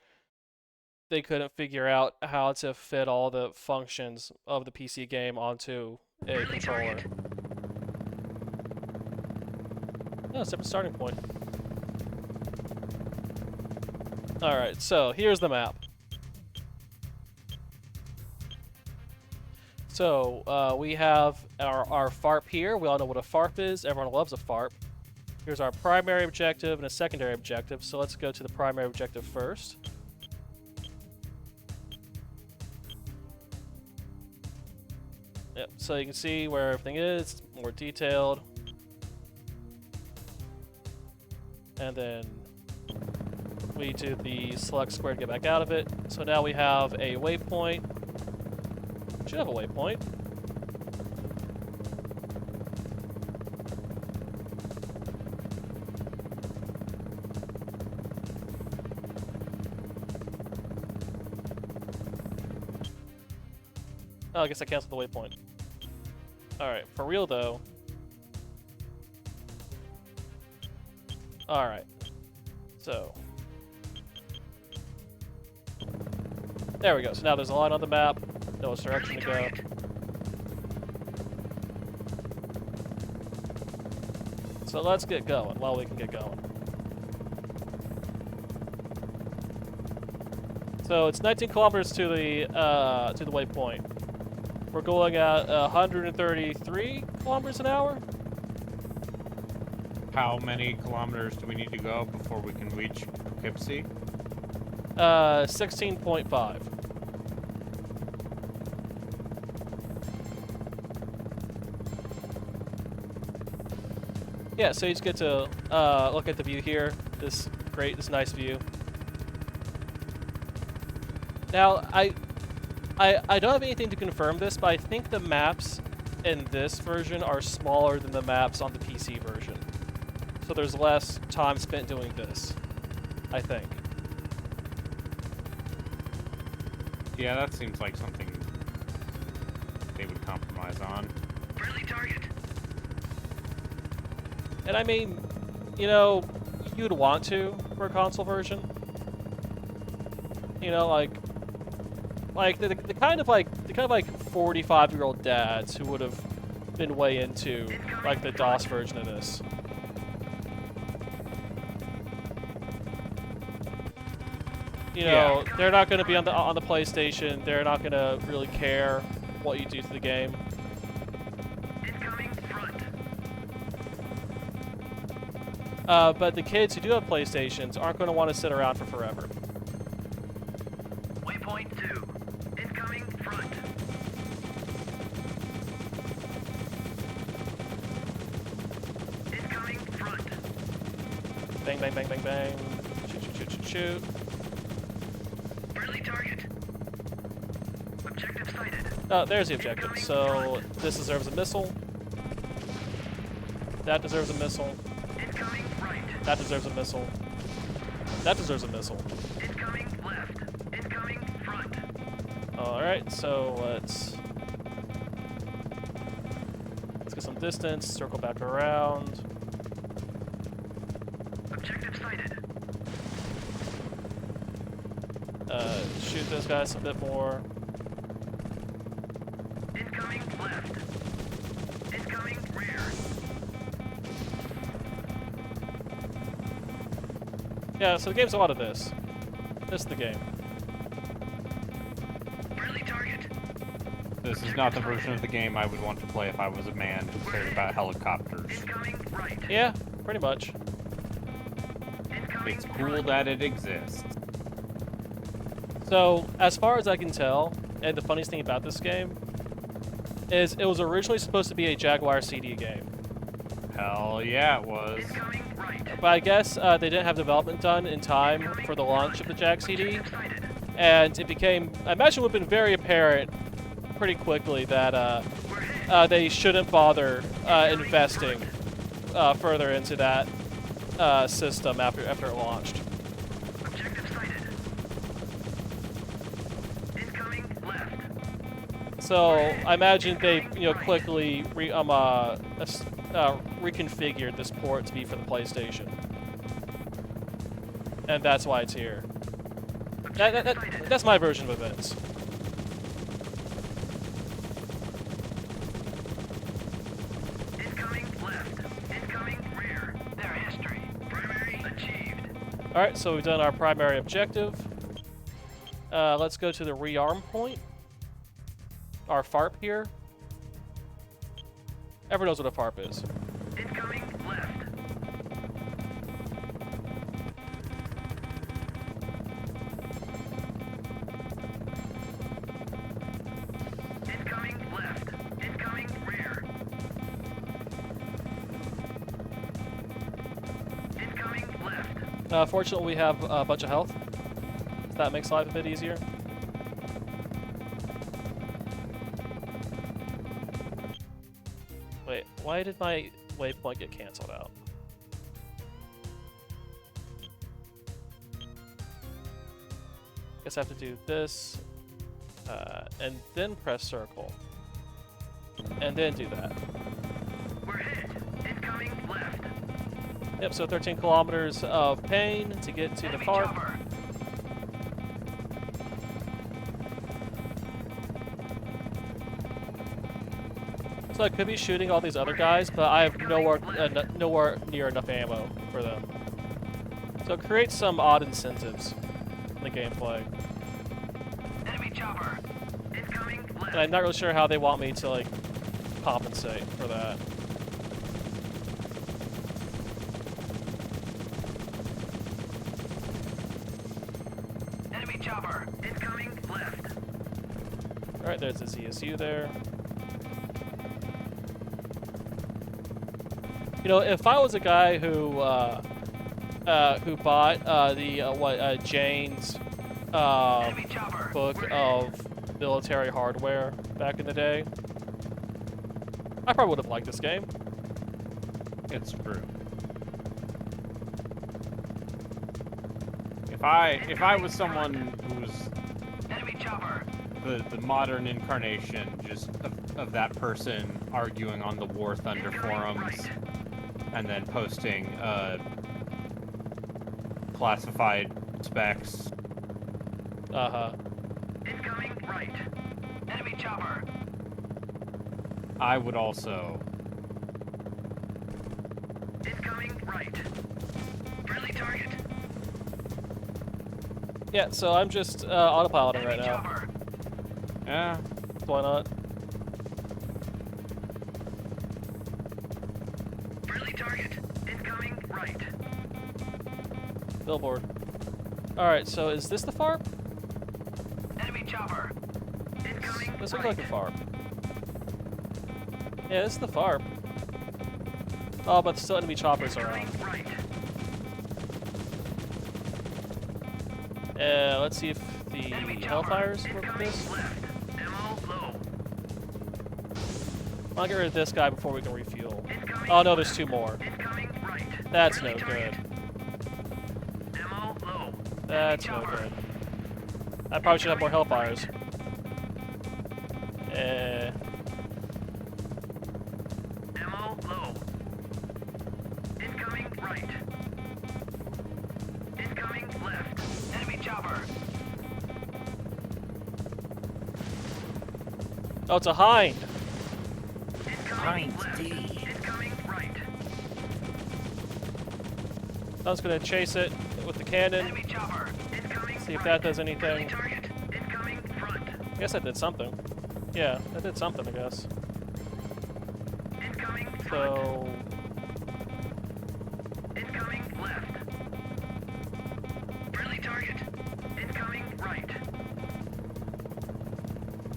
they couldn't figure out how to fit all the functions of the PC game onto a controller. Oh, separate starting point. Alright, so here's the map. So, we have our FARP here. We all know what a FARP is. Everyone loves a FARP. Here's our primary objective and a secondary objective. So let's go to the primary objective first. Yep, so you can see where everything is, more detailed. And then we do the select square to get back out of it. So now we have a waypoint. Should have a waypoint. Oh, I guess I canceled the waypoint. Alright, for real though. Alright. So. There we go. So now there's a line on the map. Know which direction to go. So let's get going while we can get going. So it's 19 kilometers to the waypoint. We're going at 133 kilometers an hour. How many kilometers do we need to go before we can reach Poughkeepsie? 16.5. Yeah, so you just get to look at the view here. This nice view. Now, I don't have anything to confirm this, but I think the maps in this version are smaller than the maps on the PC version. So there's less time spent doing this, I think. Yeah, that seems like something they would compromise on. Friendly target. And I mean, you know, you'd want to for a console version. You know, like the kind of like 45-year-old dads who would have been way into like the DOS version of this. You know, they're not going to be on the PlayStation. They're not going to really care what you do to the game. Incoming front. But the kids who do have PlayStations aren't going to want to sit around for forever. Waypoint 2. Incoming front. Incoming front. Bang, bang, bang, bang, bang. Shoot, shoot, shoot, shoot, shoot. Friendly target. Objective sighted. Oh, there's the objective. So this deserves a missile. That deserves a missile. Incoming right. That deserves a missile. That deserves a missile. Incoming left. Incoming front. Alright, so let's get some distance, circle back around. Objective sighted. Shoot those guys a bit more. Incoming left. Incoming rear. Yeah, so the game's a lot of this. This is the game. Friendly target. This is not the version of the game I would want to play if I was a man who cared about helicopters. Incoming right. Yeah, pretty much. Incoming It's cool that it exists. So, as far as I can tell, and the funniest thing about this game is it was originally supposed to be a Jaguar CD game. Hell yeah, it was. Incoming right. But I guess they didn't have development done in time for the launch of the Jag CD, Objective sighted. and it became, I imagine it would have been very apparent pretty quickly that We're hit. they shouldn't bother investing further into that system after it launched. Objective sighted. Incoming left. So I imagine they, quickly reconfigured this port to be for the PlayStation, and that's why it's here. That's my version of events. Incoming left. Incoming rear. Their history. Primary achieved. All right, so we've done our primary objective. Let's go to the rearm point. Our FARP here. Everyone knows what a FARP is. Incoming left. Incoming left. Incoming rear. Incoming left. Fortunately, we have a bunch of health. That makes life a bit easier. Wait, why did my waypoint get canceled out? Guess I have to do this, and then press circle, and then do that. We're hit. Incoming left. Yep, so 13 kilometers of pain to get to the Enemy FARP. chopper. So I could be shooting all these other guys, but I have nowhere near enough ammo for them. So it creates some odd incentives in the gameplay. Enemy chopper. Incoming left. And I'm not really sure how they want me to, like, compensate for that. Enemy chopper. Incoming left. Alright, there's the ZSU there. You know, if I was a guy who bought Jane's Enemy chopper. book We're hit. of military hardware back in the day, I probably would have liked this game. It's true. If I was someone who was Enemy chopper. the modern incarnation just of that person arguing on the War Thunder forums Right. and then posting classified specs. Uh-huh. Incoming right. Enemy chopper. I would also. Incoming right. Friendly target. Yeah, so I'm just autopiloting right Enemy now. chopper. Yeah. Why not? Friendly target. Incoming right. Billboard. Alright, so is this the farm? Enemy chopper. Incoming This looks right. like a farm. Yeah, this is the farm. Oh, but still enemy choppers around. Incoming right. Let's see if the Enemy chopper. Hellfires work with Incoming this. left. Ammo low. I'll get rid of this guy before we can refuel. Incoming Oh no, there's two more. Incoming right. That's Friendly no target. good. Ammo low. That's no chopper. good. I probably should have more Hellfires. Ammo low. Incoming right. Incoming left. Enemy chopper. Oh, it's a hind. Incoming left. Incoming right. I was gonna chase it with the cannon. Enemy chopper. Incoming See if right. that does Friendly anything. target. Incoming front. I guess that did something. Yeah, that did something, I guess. Incoming front. So, Incoming left. Friendly target. Incoming right.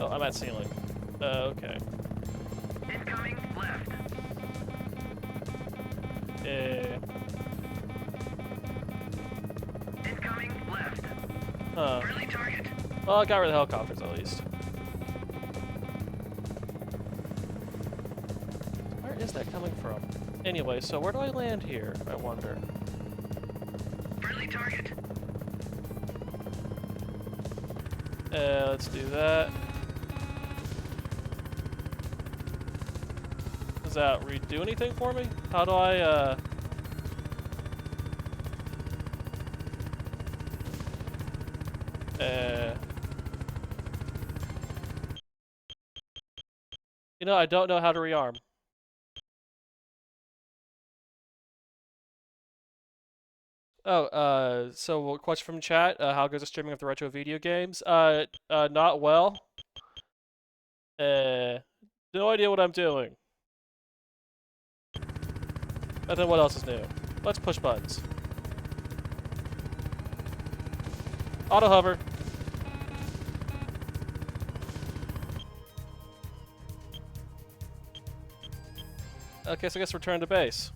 oh, I'm at ceiling. Okay. Incoming left. Incoming left. Huh. Friendly target. Well, I got rid of the helicopters at least. Where is that coming from? Anyway, so where do I land here, I wonder? Friendly target. Let's do that. Does that redo anything for me? How do I, You know, I don't know how to rearm. Oh, so a question from chat. How goes the streaming of the retro video games? Not well. No idea what I'm doing. And then what else is new? Let's push buttons. Auto hover. Okay, so I guess return to base.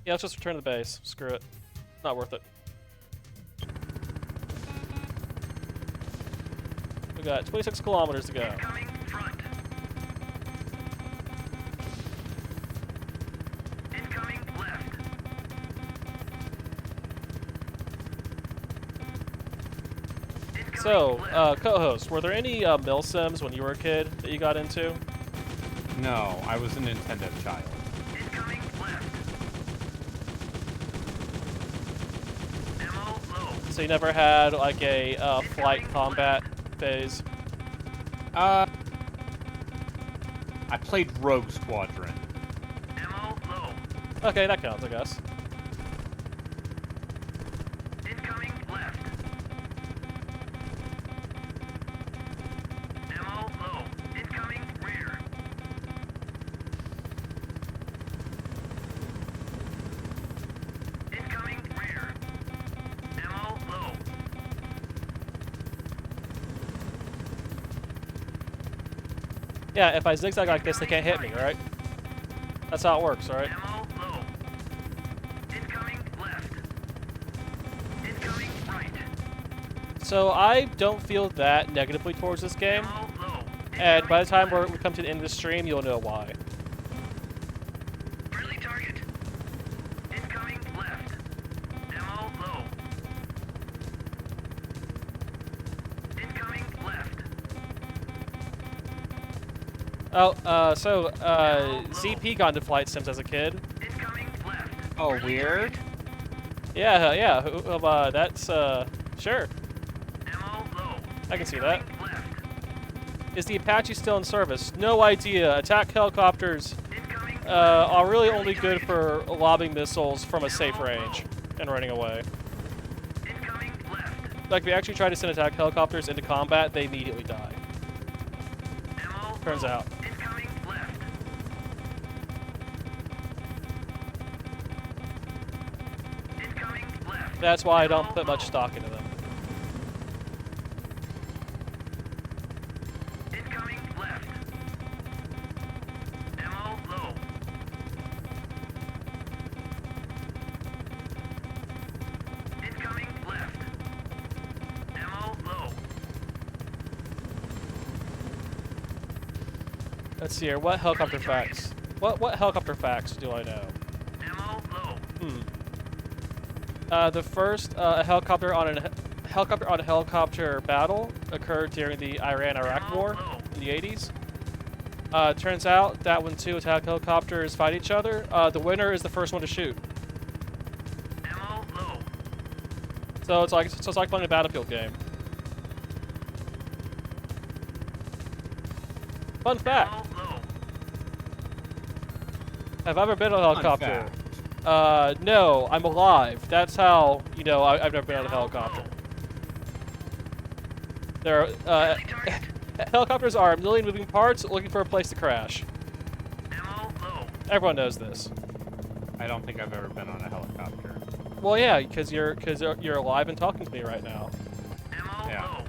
Yeah, let's just return to the base. Screw it. Not worth it. We got 26 kilometers to go. Incoming front. Incoming left. Incoming So, left. co-host, were there any mill sims when you were a kid that you got into? No, I was a Nintendo child. Incoming left. Ammo low. So you never had like a flight combat phase? I played Rogue Squadron. Ammo low. Okay, that counts, I guess. Incoming left. Ammo low. Incoming rear. Incoming rear. Ammo low. Yeah, if I zigzag like this, they can't hit me, right? That's how it works, right? Ammo low. Incoming left. Incoming right. So I don't feel that negatively towards this game, Ammo low. and by the time Incoming we come to the end of the stream, you'll know why. left. Friendly target. Incoming left. Ammo low. Incoming left. Oh, ZP got into flight sims as a kid. Incoming left. Oh, weird. Yeah, that's, sure. Ammo low. I can see that. Incoming left. Is the Apache still in service? No idea. Attack helicopters Incoming are really only good for lobbing missiles from a safe range and running away. Incoming left. Like, if you actually try to send attack helicopters into combat, they immediately die. Ammo Turns low. out. Incoming left. That's why I don't put much stock into them. Incoming left. Ammo low. Incoming left. Ammo low. Let's see here. What helicopter facts? What helicopter facts do I know? Ammo low. The first helicopter on a helicopter battle occurred during the Iran-Iraq War in the 80s. Turns out that when two attack helicopters fight each other, the winner is the first one to shoot. Ammo low. So it's like playing a Battlefield game. Fun fact: Ammo low. have I ever been on a helicopter? fact. No, I'm alive. That's how you know I've never been on a helicopter. There are, helicopters are a million moving parts looking for a place to crash. Ammo low. Everyone knows this. I don't think I've ever been on a helicopter. Well, yeah, because you're alive and talking to me right now. Ammo Yeah. low.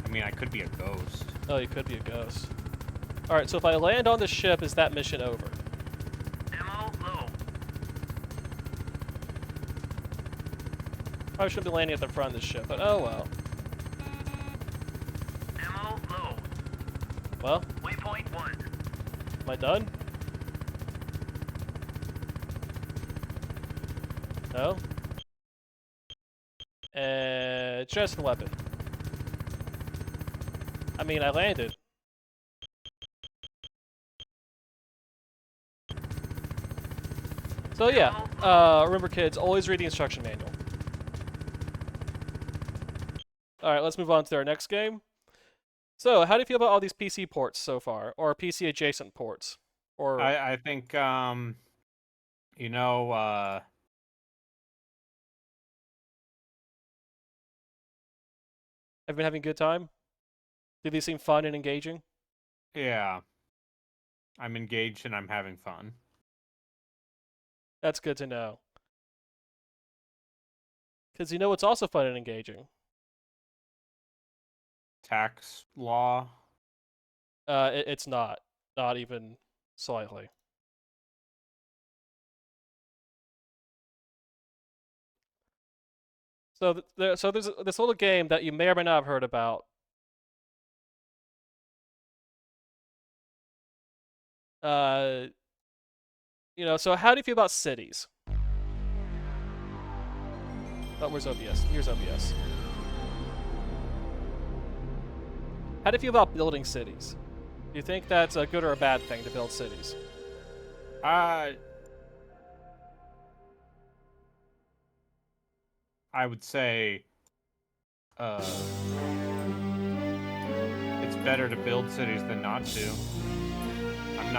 I mean, I could be a ghost. Oh, you could be a ghost. All right, so if I land on the ship, is that mission over? Ammo low. Probably shouldn't be landing at the front of the ship, but oh well. Ammo low. Well, Waypoint 1. am I done? No. Just a weapon. I mean, I landed. So yeah, remember kids, always read the instruction manual. Alright, let's move on to our next game. So, how do you feel about all these PC ports so far? Or PC adjacent ports? Or I think, you know, have you been having a good time? Do these seem fun and engaging? yeah. I'm engaged and I'm having fun. That's good to know. Because you know what's also fun and engaging? Tax law. It's not. Not even slightly. So there's this little game that you may or may not have heard about. You know, so how do you feel about cities? Oh, where's OBS? Here's OBS. How do you feel about building cities? Do you think that's a good or a bad thing to build cities? I would say it's better to build cities than not to. I'm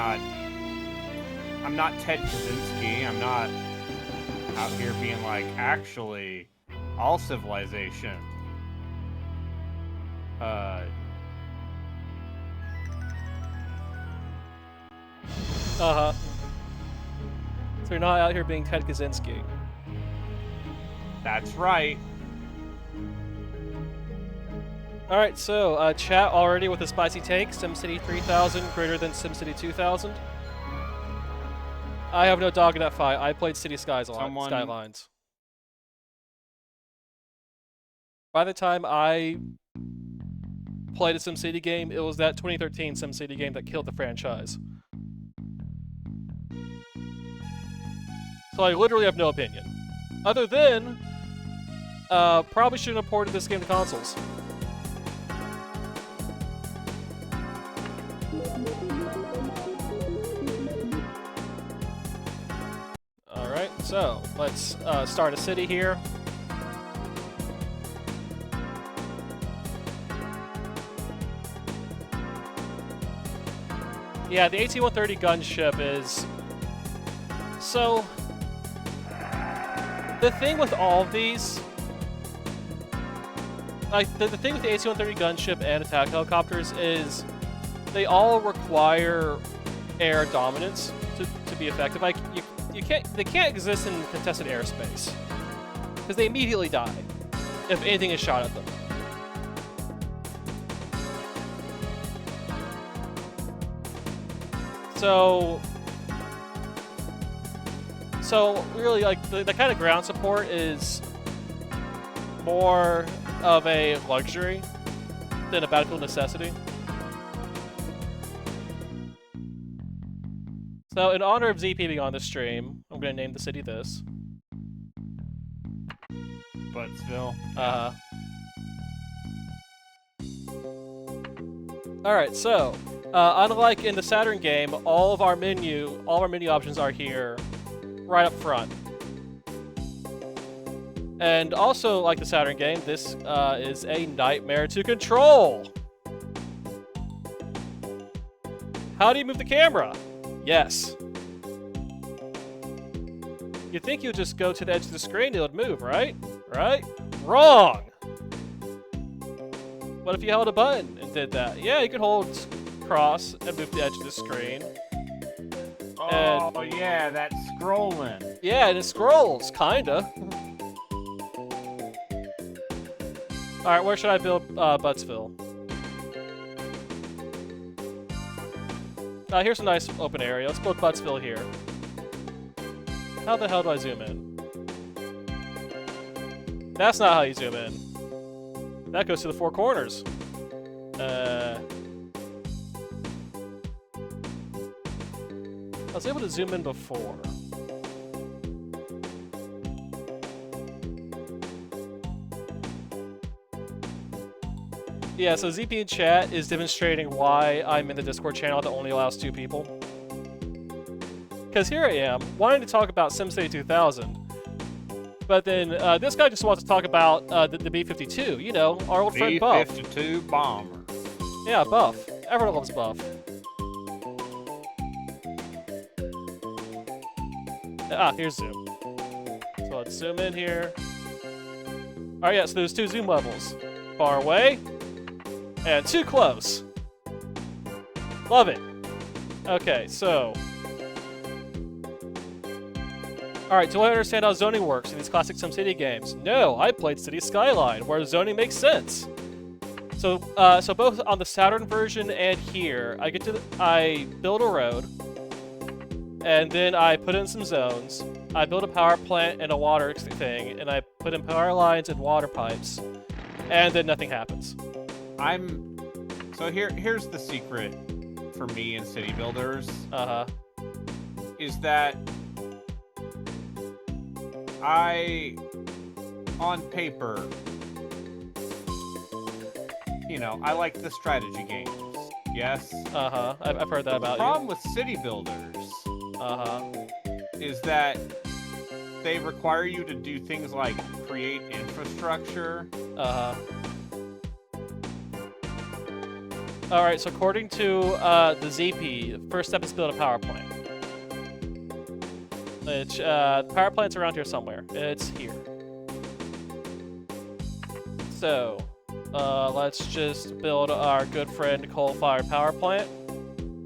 not Ted Kaczynski. I'm not out here being like, actually, all civilization. Uh-huh. So you're not out here being Ted Kaczynski. That's right. Alright, so, chat already with a spicy take. SimCity 3000 greater than SimCity 2000. I have no dog in that fight. I played City Skylines. By the time I played a SimCity game, it was that 2013 SimCity game that killed the franchise. So I literally have no opinion. Other than, probably shouldn't have ported this game to consoles. Alright, so let's start a city here. Yeah, the AT-130 gunship is... So... The thing with all of these... Like, the thing with the AT-130 gunship and attack helicopters is they all require air dominance to be effective. Like, they can't exist in contested airspace. because they immediately die if anything is shot at them. So really, like, the kind of ground support is more of a luxury than a battlefield necessity. So in honor of ZP being on the stream, I'm going to name the city this. Buttsville. Alright, so, unlike in the Saturn game, all of our menu options are here, right up front. And also, like the Saturn game, this is a nightmare to control! How do you move the camera? Yes. You'd think you'd just go to the edge of the screen and it would move, right? Right? Wrong! What if you held a button and did that? Yeah, you could hold cross and move the edge of the screen. Oh, yeah, that scrolling. Yeah, and it scrolls, kinda. Alright, where should I build Buttsville? Here's a nice open area. Let's build Buttsville here. How the hell do I zoom in? That's not how you zoom in. That goes to the four corners. I was able to zoom in before. Yeah, so ZP in chat is demonstrating why I'm in the Discord channel that only allows 2 people. Because here I am, wanting to talk about SimCity 2000. But then this guy just wants to talk about the B-52, you know, our old friend Buff. B-52 bomber. Yeah, Buff. Everyone loves Buff. Here's zoom. So let's zoom in here. Alright, yeah, so there's 2 zoom levels. Far away, and too close. Love it. Okay, so... Alright, do I understand how zoning works in these classic SimCity games? No, I played City Skyline, where zoning makes sense. So, so both on the Saturn version and here, I build a road, and then I put in some zones. I build a power plant and a water thing, and I put in power lines and water pipes, and then nothing happens. So here's the secret for me in city builders. Is that on paper, you know, I like the strategy games. Yes? I've heard that about you. The problem with city builders, is that they require you to do things like create infrastructure. Alright, so according to the ZP, the first step is to build a power plant. Which, the power plant's around here somewhere. It's here. So, let's just build our good friend coal-fired power plant.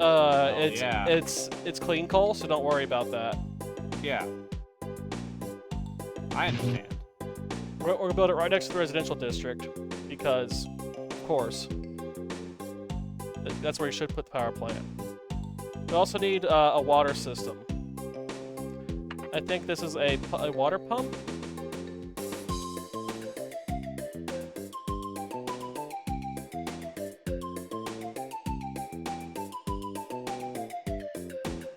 It's clean coal, so don't worry about that. Yeah. I understand. We're gonna build it right next to the residential district, because, of course, that's where you should put the power plant. We also need a water system. I think this is a water pump.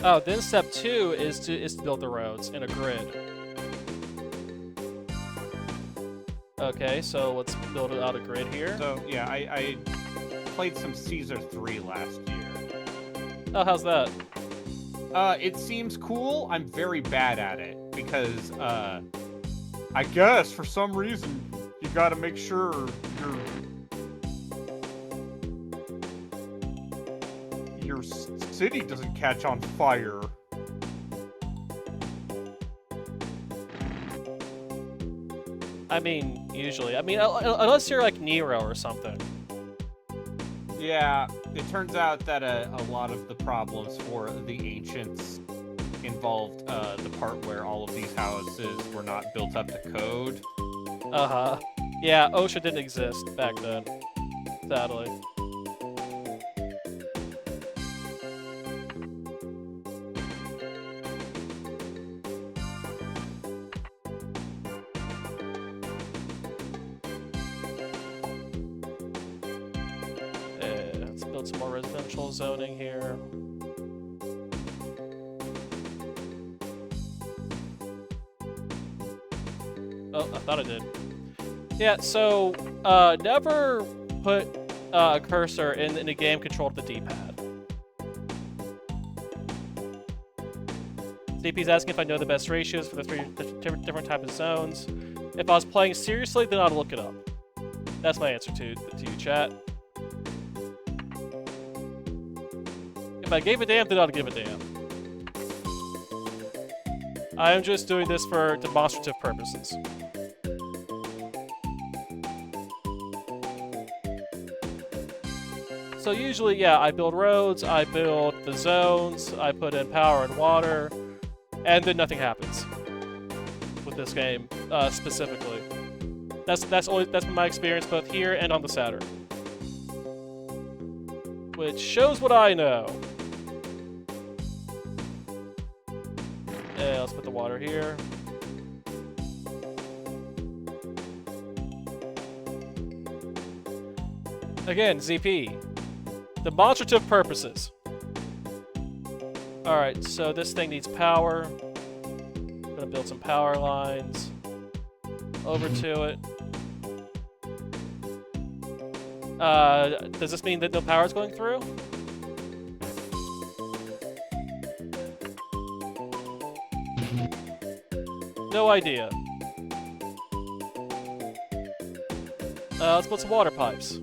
Oh, then step 2 is to build the roads in a grid. Okay, so let's build out a grid here. So yeah, I played some Caesar 3 last year. Oh, how's that? It seems cool. I'm very bad at it because I guess for some reason you gotta make sure your city doesn't catch on fire. I mean, usually. I mean, unless you're like Nero or something. Yeah, it turns out that a lot of the problems for the ancients involved the part where all of these houses were not built up to code. Uh-huh. Yeah, OSHA didn't exist back then, sadly. Let's build some more residential zoning here. Oh, I thought I did. Yeah, so never put a cursor in a game controlled with the D-pad. CP's asking if I know the best ratios for the three different types of zones. If I was playing seriously, then I'd look it up. That's my answer to you, chat. If I gave a damn, then I'd give a damn. I am just doing this for demonstrative purposes. So usually, yeah, I build roads, I build the zones, I put in power and water, and then nothing happens with this game specifically. That's been my experience both here and on the Saturn, which shows what I know. Yeah, let's put the water here. Again, ZP. Demonstrative purposes. Alright, so this thing needs power. I'm gonna build some power lines over to it. Does this mean that no power is going through? No idea. Let's put some water pipes.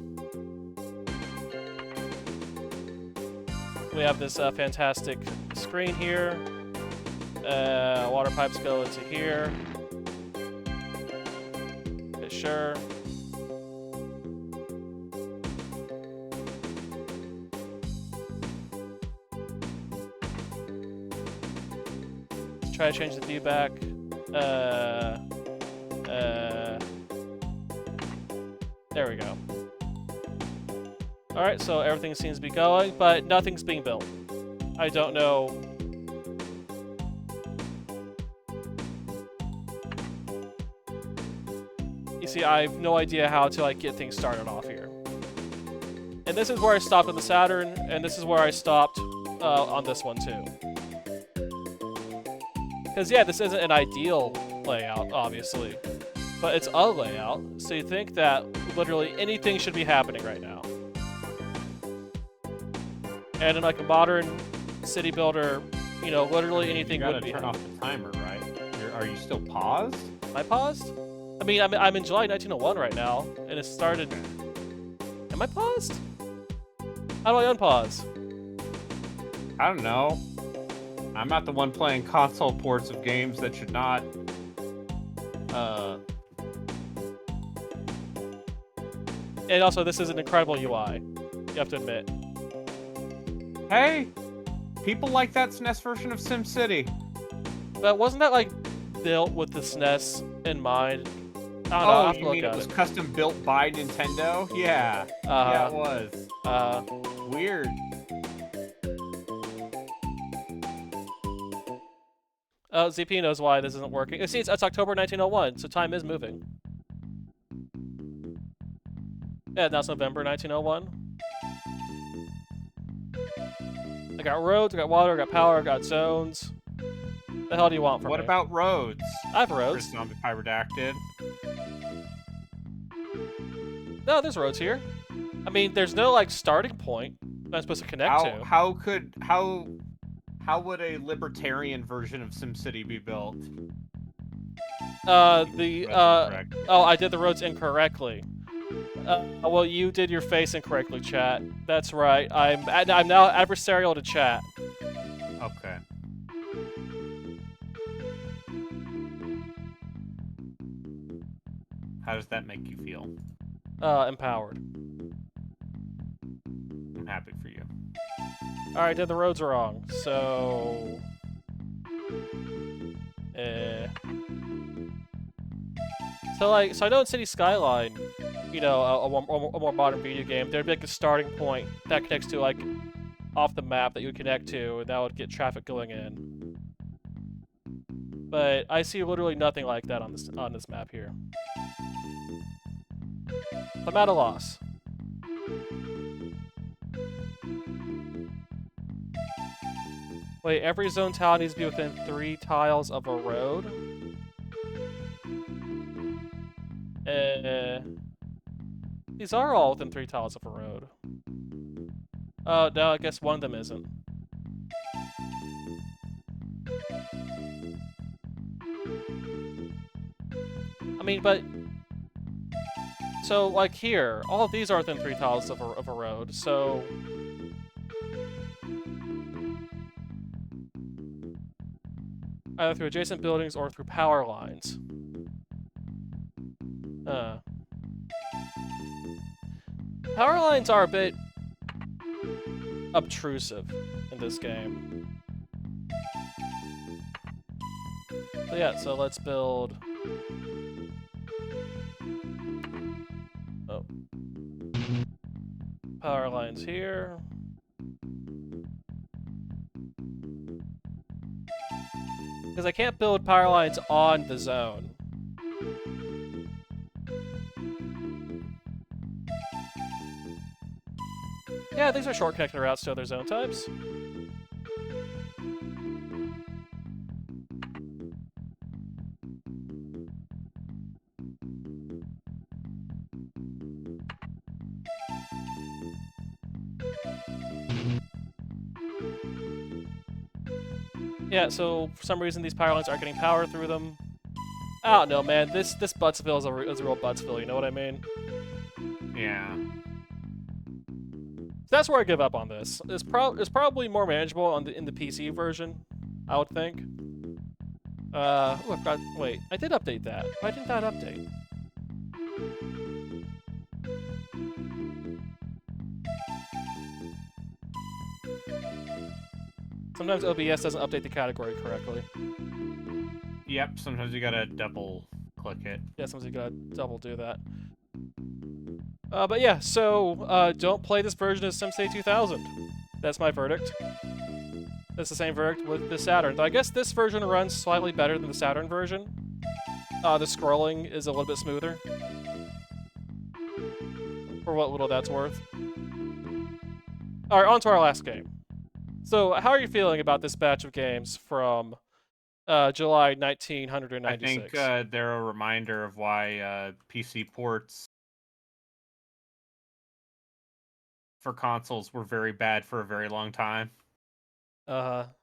We have this fantastic screen here. Water pipes go into here. Okay, sure. Let's try to change the view back. There we go. Alright, so everything seems to be going, but nothing's being built. I don't know. You see, I have no idea how to get things started off here. And this is where I stopped on the Saturn, and this is where I stopped on this one too. Because yeah, this isn't an ideal layout, obviously, but it's a layout, so you think that literally anything should be happening right now. And in a modern city builder, literally anything would be. You gotta turn off the timer, right? Are you still paused? Am I paused? I mean, I'm in July 1901 right now, and it started. Am I paused? How do I unpause? I don't know. I'm not the one playing console ports of games that should not. And also, this is an incredible UI. You have to admit. Hey, people like that SNES version of SimCity. But wasn't that built with the SNES in mind? I don't know. I'll have to You look mean at it was custom built by Nintendo? Yeah. Yeah, it was. Weird. Oh, ZP knows why this isn't working. See, it's October 1901, so time is moving. Yeah, now it's November 1901. I got roads, I got water, I got power, I got zones. The hell do you want from me? What about roads? I have roads. Zombie Redacted. No, there's roads here. I mean, there's no starting point that I'm supposed to connect to. How would a libertarian version of SimCity be built? Oh, I did the roads incorrectly. Well, you did your face incorrectly, chat. That's right. I'm now adversarial to chat. Okay. How does that make you feel? Empowered. I'm happy for you. Alright, did the roads wrong, so... So I know in City Skyline, you know, a more modern video game, there'd be like a starting point that connects to like off the map that you would connect to, and that would get traffic going in. But I see literally nothing like that on this map here. I'm at a loss. Wait, every zone tile needs to be within 3 tiles of a road? These are all within 3 tiles of a road. Oh, no, I guess one of them isn't. I mean, but... So, like here, all of these are within 3 tiles of a road, so... Either through adjacent buildings or through power lines. Power lines are a bit obtrusive in this game. So yeah, so let's build... Oh. Power lines here. Because I can't build power lines on the zone. Yeah, these are short connecting routes to other zone types. Yeah, so for some reason these power lines aren't getting power through them. I don't know, man. This Buttsville is a real Buttsville, you know what I mean? Yeah. So that's where I give up on this. It's probably more manageable in the PC version, I would think. Ooh, I forgot. Wait, I did update that. Why didn't that update? Sometimes OBS doesn't update the category correctly. Yep, sometimes you gotta double click it. Yeah, sometimes you gotta double do that. But yeah, so don't play this version of SimCity 2000. That's my verdict. That's the same verdict with the Saturn. Though I guess this version runs slightly better than the Saturn version. The scrolling is a little bit smoother. For what little that's worth. Alright, on to our last game. So, how are you feeling about this batch of games from July 1996? I think they're a reminder of why PC ports for consoles were very bad for a very long time. Well,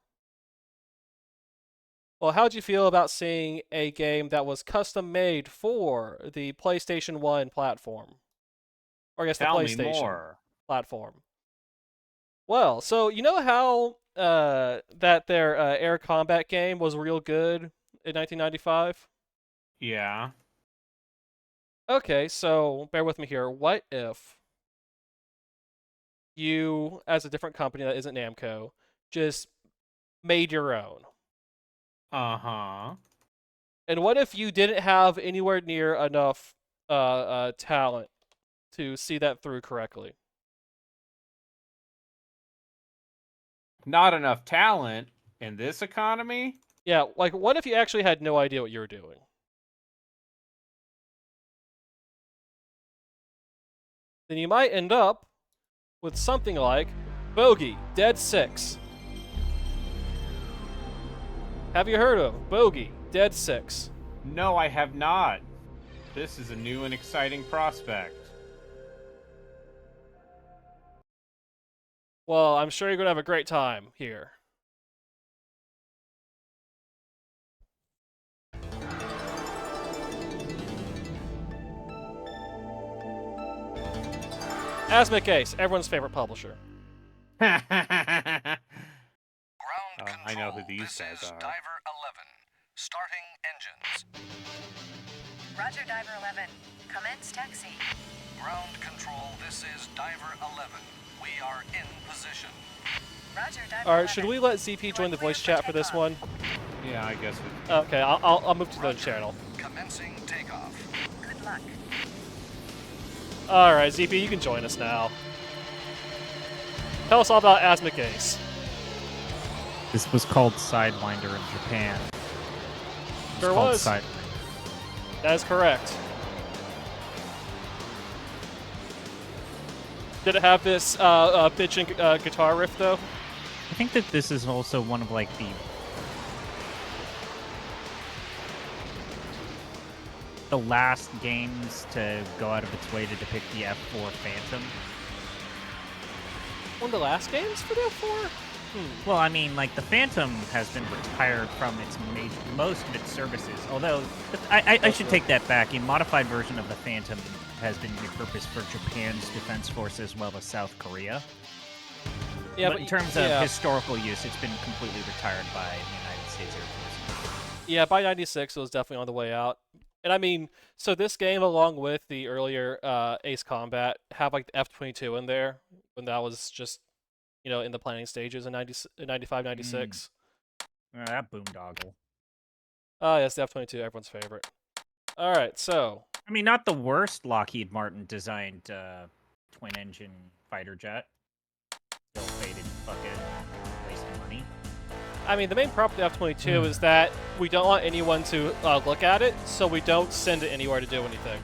how'd you feel about seeing a game that was custom made for the PlayStation 1 platform? Or I guess Tell the me PlayStation more. platform. Well, so you know how that their Air Combat game was real good in 1995? Yeah. Okay, so bear with me here. What if you, as a different company that isn't Namco, just made your own? Uh-huh. And what if you didn't have anywhere near enough talent to see that through correctly? Not enough talent in this economy? Yeah, like what if you actually had no idea what you were doing? Then you might end up with something like Bogey, Dead 6. Have you heard of Bogey, Dead 6? No, I have not. This is a new and exciting prospect. Well, I'm sure you're going to have a great time here. Asmik Ace, everyone's favorite publisher. Ground I know who control, these this guys is are. Diver 11. Starting engines. Roger, Diver 11. Commence taxi. Ground control, this is Diver 11. We are in position. Roger, Diver 11. Alright, should we let ZP join the voice chat for this one? Yeah, I guess we. Okay, I'll move to the channel. Commencing takeoff. Good luck. All right, ZP, you can join us now. Tell us all about Asmic Ace. This was called Sidewinder in Japan. Sure called was. Sidewinder. That is correct. Did it have this bitchin' guitar riff though? I think that this is also one of like the last games to go out of its way to depict the F4 Phantom. One of the last games for the F4? Well, I mean, like, the Phantom has been retired from its most of its services. Although, I should take that back. A modified version of the Phantom has been repurposed for Japan's defense force as well as South Korea. Yeah, but in terms of historical use, it's been completely retired by the United States Air Force. Yeah, by 96, it was definitely on the way out. And I mean, so this game, along with the earlier Ace Combat, have like the F-22 in there, when that was just, you know, in the planning stages in 95, 96. That boondoggle. Oh, yes, the F-22, everyone's favorite. All right, so... I mean, not the worst Lockheed Martin designed twin-engine fighter jet. Still faded fucking wasting money. I mean, the main problem with the F-22 is that we don't want anyone to look at it, so we don't send it anywhere to do anything.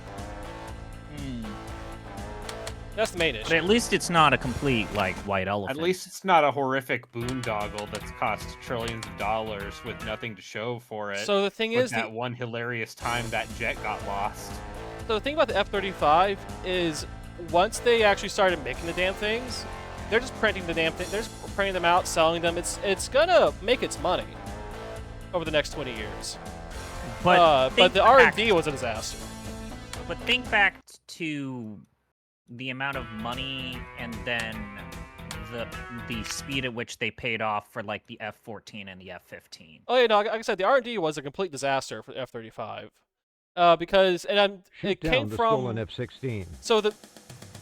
That's the main issue. But at least it's not a complete, like, white elephant. At least it's not a horrific boondoggle that's cost trillions of dollars with nothing to show for it. So the thing is, that one hilarious time that jet got lost. So the thing about the F-35 is, once they actually started making the damn things, they're just printing the damn thing. They're just printing them out, selling them. It's gonna make its money over the next 20 years. But the R&D was a disaster. But think back to the amount of money and then the speed at which they paid off for like the F-14 and the F-15. Oh yeah, no, like I said, the R&D was a complete disaster for the F-35, because it came from stolen F-16. So the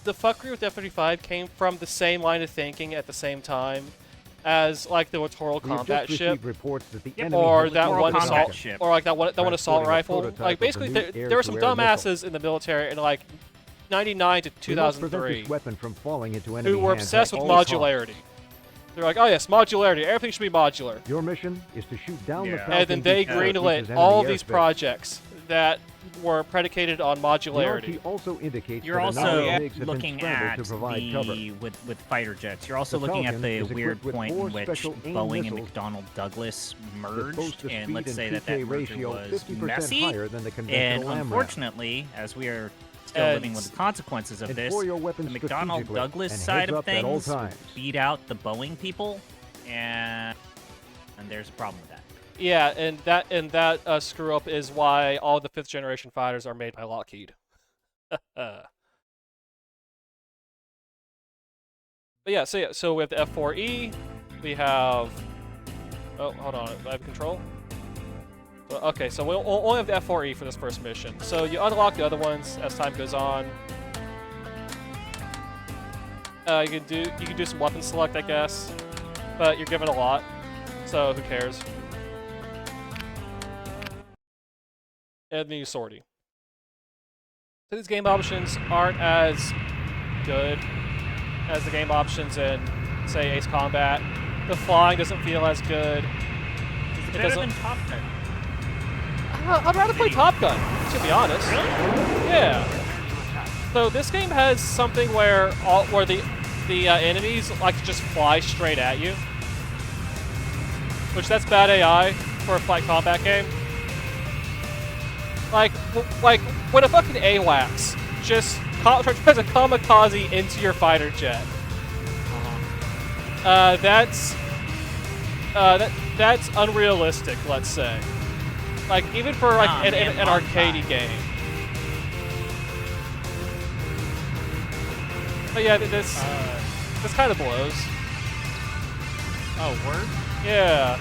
fuckery with the F-35 came from the same line of thinking at the same time as like the littoral combat ship, reports that the or that one assault ship, or like that one assault rifle. prototype Like of the basically, new there were some air-to-air dumbasses in the military in like 99 to 2003 weapon from falling into enemy who were hands obsessed at with all modularity. They're like, oh yes, modularity. Everything should be modular. costs. Your mission is to shoot down the Falcon And then they before it reaches greenlit enemy all of these airspace. projects that were predicated on The modularity. RT also indicates You're that a also number of MiGs have been looking scrambled at to provide cover. with fighter jets. You're also The looking at Falcon the is weird equipped with point 4 in which special aim Boeing and missiles McDonnell Douglas that merged, boast a and speed let's say and that PK merger ratio was 50% messy. higher than the And conventional AMRAAM. unfortunately, as we are still living with the consequences of this, Employ your the weapons McDonnell strategically Douglas and side heads of up at all things times. beat out the Boeing people, and there's a problem with that. Yeah, and that screw up is why all the 5th generation fighters are made by Lockheed. But yeah, so we have the F4E, we have... Oh, hold on, do I have control? Okay, so we'll only have the F4E for this first mission. So you unlock the other ones as time goes on. You can do some weapon select, I guess, but you're given a lot, so who cares? And then you sortie. So these game options aren't as good as the game options in, say, Ace Combat. The flying doesn't feel as good. It's better than Top Gun. I'd rather play Top Gun, to be honest. Really? Yeah. So this game has something where the enemies like to just fly straight at you, which that's bad AI for a flight combat game. Like when a fucking AWACS just tries a kamikaze into your fighter jet. That's unrealistic, let's say. Like even for like an arcadey game. But yeah, this kind of blows. Oh, word? Yeah.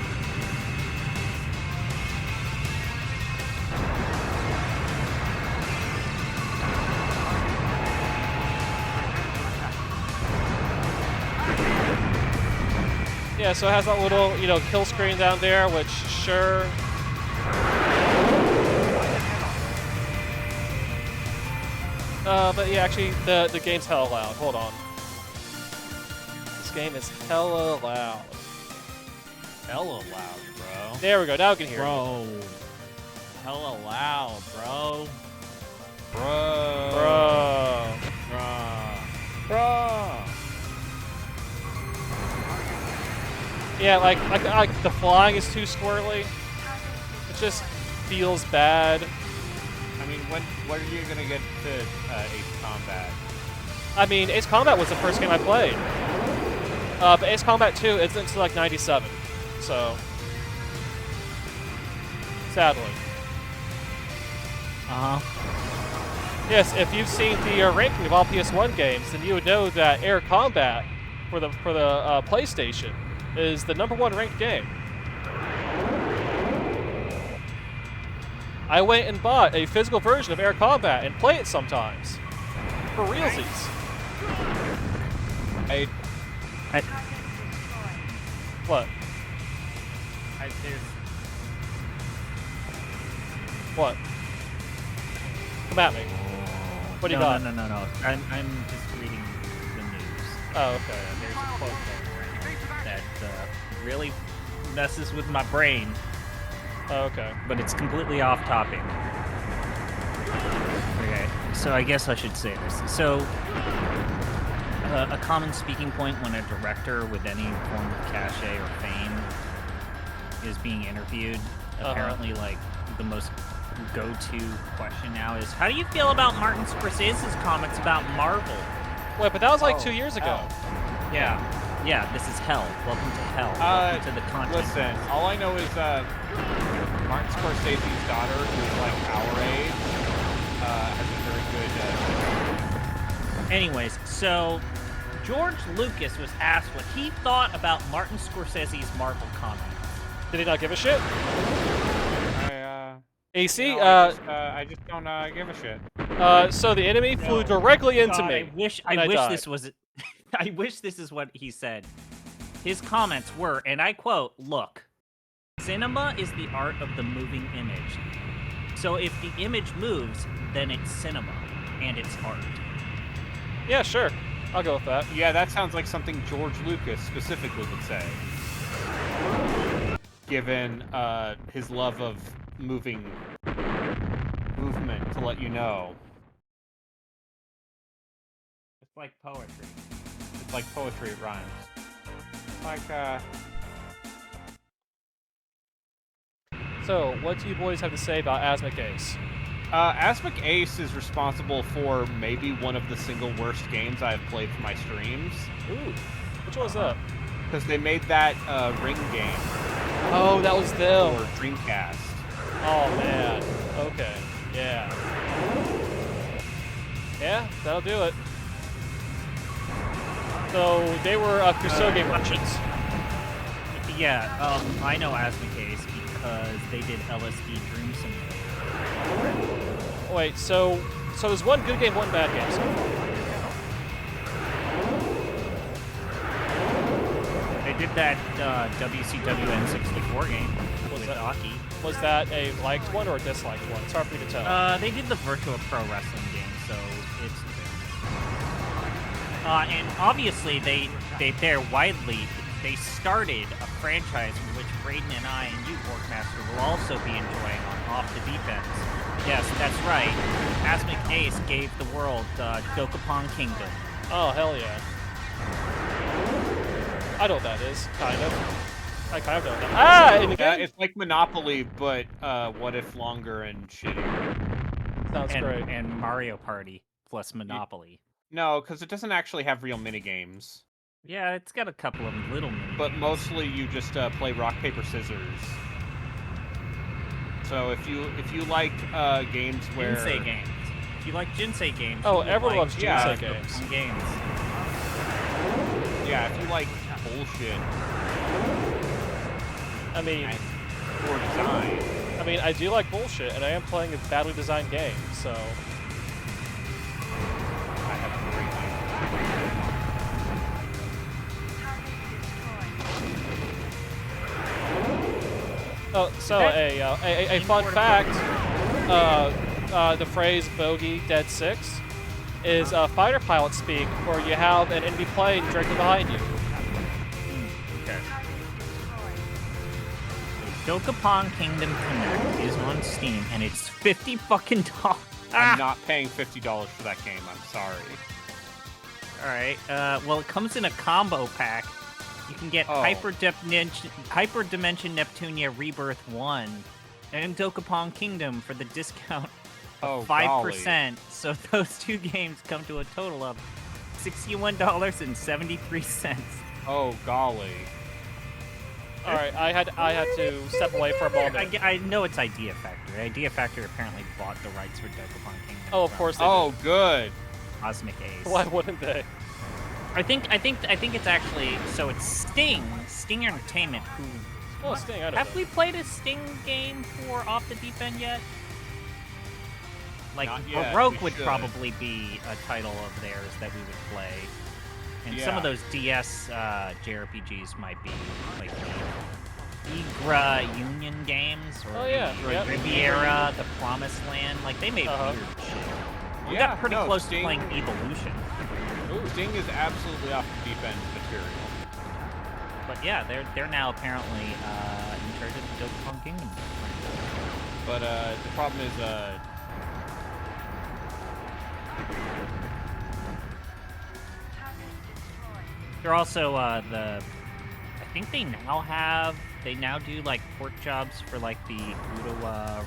Yeah, so it has that little, you know, kill screen down there, which sure. But yeah, actually, the game's hella loud. Hold on. This game is hella loud. Hella loud, bro. There we go. Now we can hear it. Bro. Hella loud, bro. Bro. Yeah, like the flying is too squirrely. It just feels bad. I mean, when are you gonna get to Ace Combat? I mean, Ace Combat was the first game I played. But Ace Combat 2 isn't until like 97. So, sadly. Yes, if you've seen the ranking of all PS1 games, then you would know that Air Combat for the PlayStation is the #1 ranked game. I went and bought a physical version of Air Combat and play it sometimes. For realsies. What? What? Come at me. What do you got? No. I'm just reading the news. Oh, okay. There's a quote there that really messes with my brain, Oh, okay. but it's completely off topic. Okay, so I guess I should say this. So, a common speaking point when a director with any form of cachet or fame is being interviewed, apparently, like, the most go-to question now is, how do you feel about Martin Scorsese's comments about Marvel? Wait, but that was like 2 years ago. Yeah, this is hell. Welcome to hell. Welcome to the content. Listen, all I know is Martin Scorsese's daughter, who's like our age, has a very good. Anyways, so George Lucas was asked what he thought about Martin Scorsese's Marvel comments. Did he not give a shit? AC, I just don't give a shit. so the enemy flew directly into God, me. I wish died. this was. I wish this is what he said. His comments were, and I quote, "Look, cinema is the art of the moving image. So if the image moves, then it's cinema, and it's art." Yeah, sure. I'll go with that. Yeah, that sounds like something George Lucas specifically would say. Given his love of movement, to let you know. It's like poetry. It's like poetry, it rhymes. Like, So, what do you boys have to say about Asmic Ace? Asmic Ace is responsible for maybe one of the single worst games I've played for my streams. Ooh, which one was that? Because they made that Ring game Oh, that was them. for Dreamcast. Oh, man. Okay. Yeah. Yeah, that'll do it. So, they were Crusoe game merchants. Yeah, I know Asmic Ace because they did LSD Dream Simulator. Wait, so there's one good game, one bad game so far. They did that WCW N64 game with Aki. Was that a liked one or a disliked one? It's hard for me to tell. They did the Virtua Pro Wrestling game, so it's... and obviously, they're widely... They started a franchise in which Braden and I and you, Borkmaster, will also be enjoying on Off the Deep Ends. Yes, that's right. Asmic Ace gave the world Dokapon Kingdom. Oh, hell yeah. I know what that is, kind of. I kind of know what that is. In the game? It's like Monopoly, but what if longer and shittier. Sounds great. And Mario Party plus Monopoly. No, because it doesn't actually have real minigames. Yeah, it's got a couple of little minigames. But mostly you just play rock, paper, scissors. So if you like games where... Jinsei games. If you like Jinsei games... Oh, everyone loves Jinsei games. Games. Yeah, if you like bullshit... I mean... Poor design. I mean, I do like bullshit, and I am playing a badly designed game, so... I have a great game. Oh, so a fun fact: the phrase "bogey dead 6" is fighter pilot speak, where you have an enemy plane directly behind you. Okay. Dokapon Kingdom Connect is on Steam, and it's $50 fucking dollars. I'm not paying $50 for that game. I'm sorry. All right. Well, it comes in a combo pack. You can get Hyper Dimension Neptunia Rebirth 1 and Dokapon Kingdom for the discount of 5%. Golly. So those two games come to a total of $61.73. Oh golly. All right, I had to step away for a moment. I know it's Idea Factory. Idea Factory apparently bought the rights for Dokapon Kingdom. Oh, of course they Oh, did. good. Cosmic Ace. Why wouldn't they? I think it's actually so it's Sting Entertainment who. Oh, Sting, I know Have that. we played a Sting game for Off the Deep End yet? Like Not yet, Baroque we would should. probably be a title of theirs that we would play, and some Yeah. of those DS JRPGs might be like the Igra Union games or Oh, yeah, Igra yep. Riviera, The Promised Land. Like they made weird shit. We Yeah, got pretty no, close Sting- to playing Evolution. Sting is absolutely off the deep end material. But yeah, they're now apparently in charge of the Dokapon Kingdom. But the problem is They're also I think they now do like port jobs for like the Utawa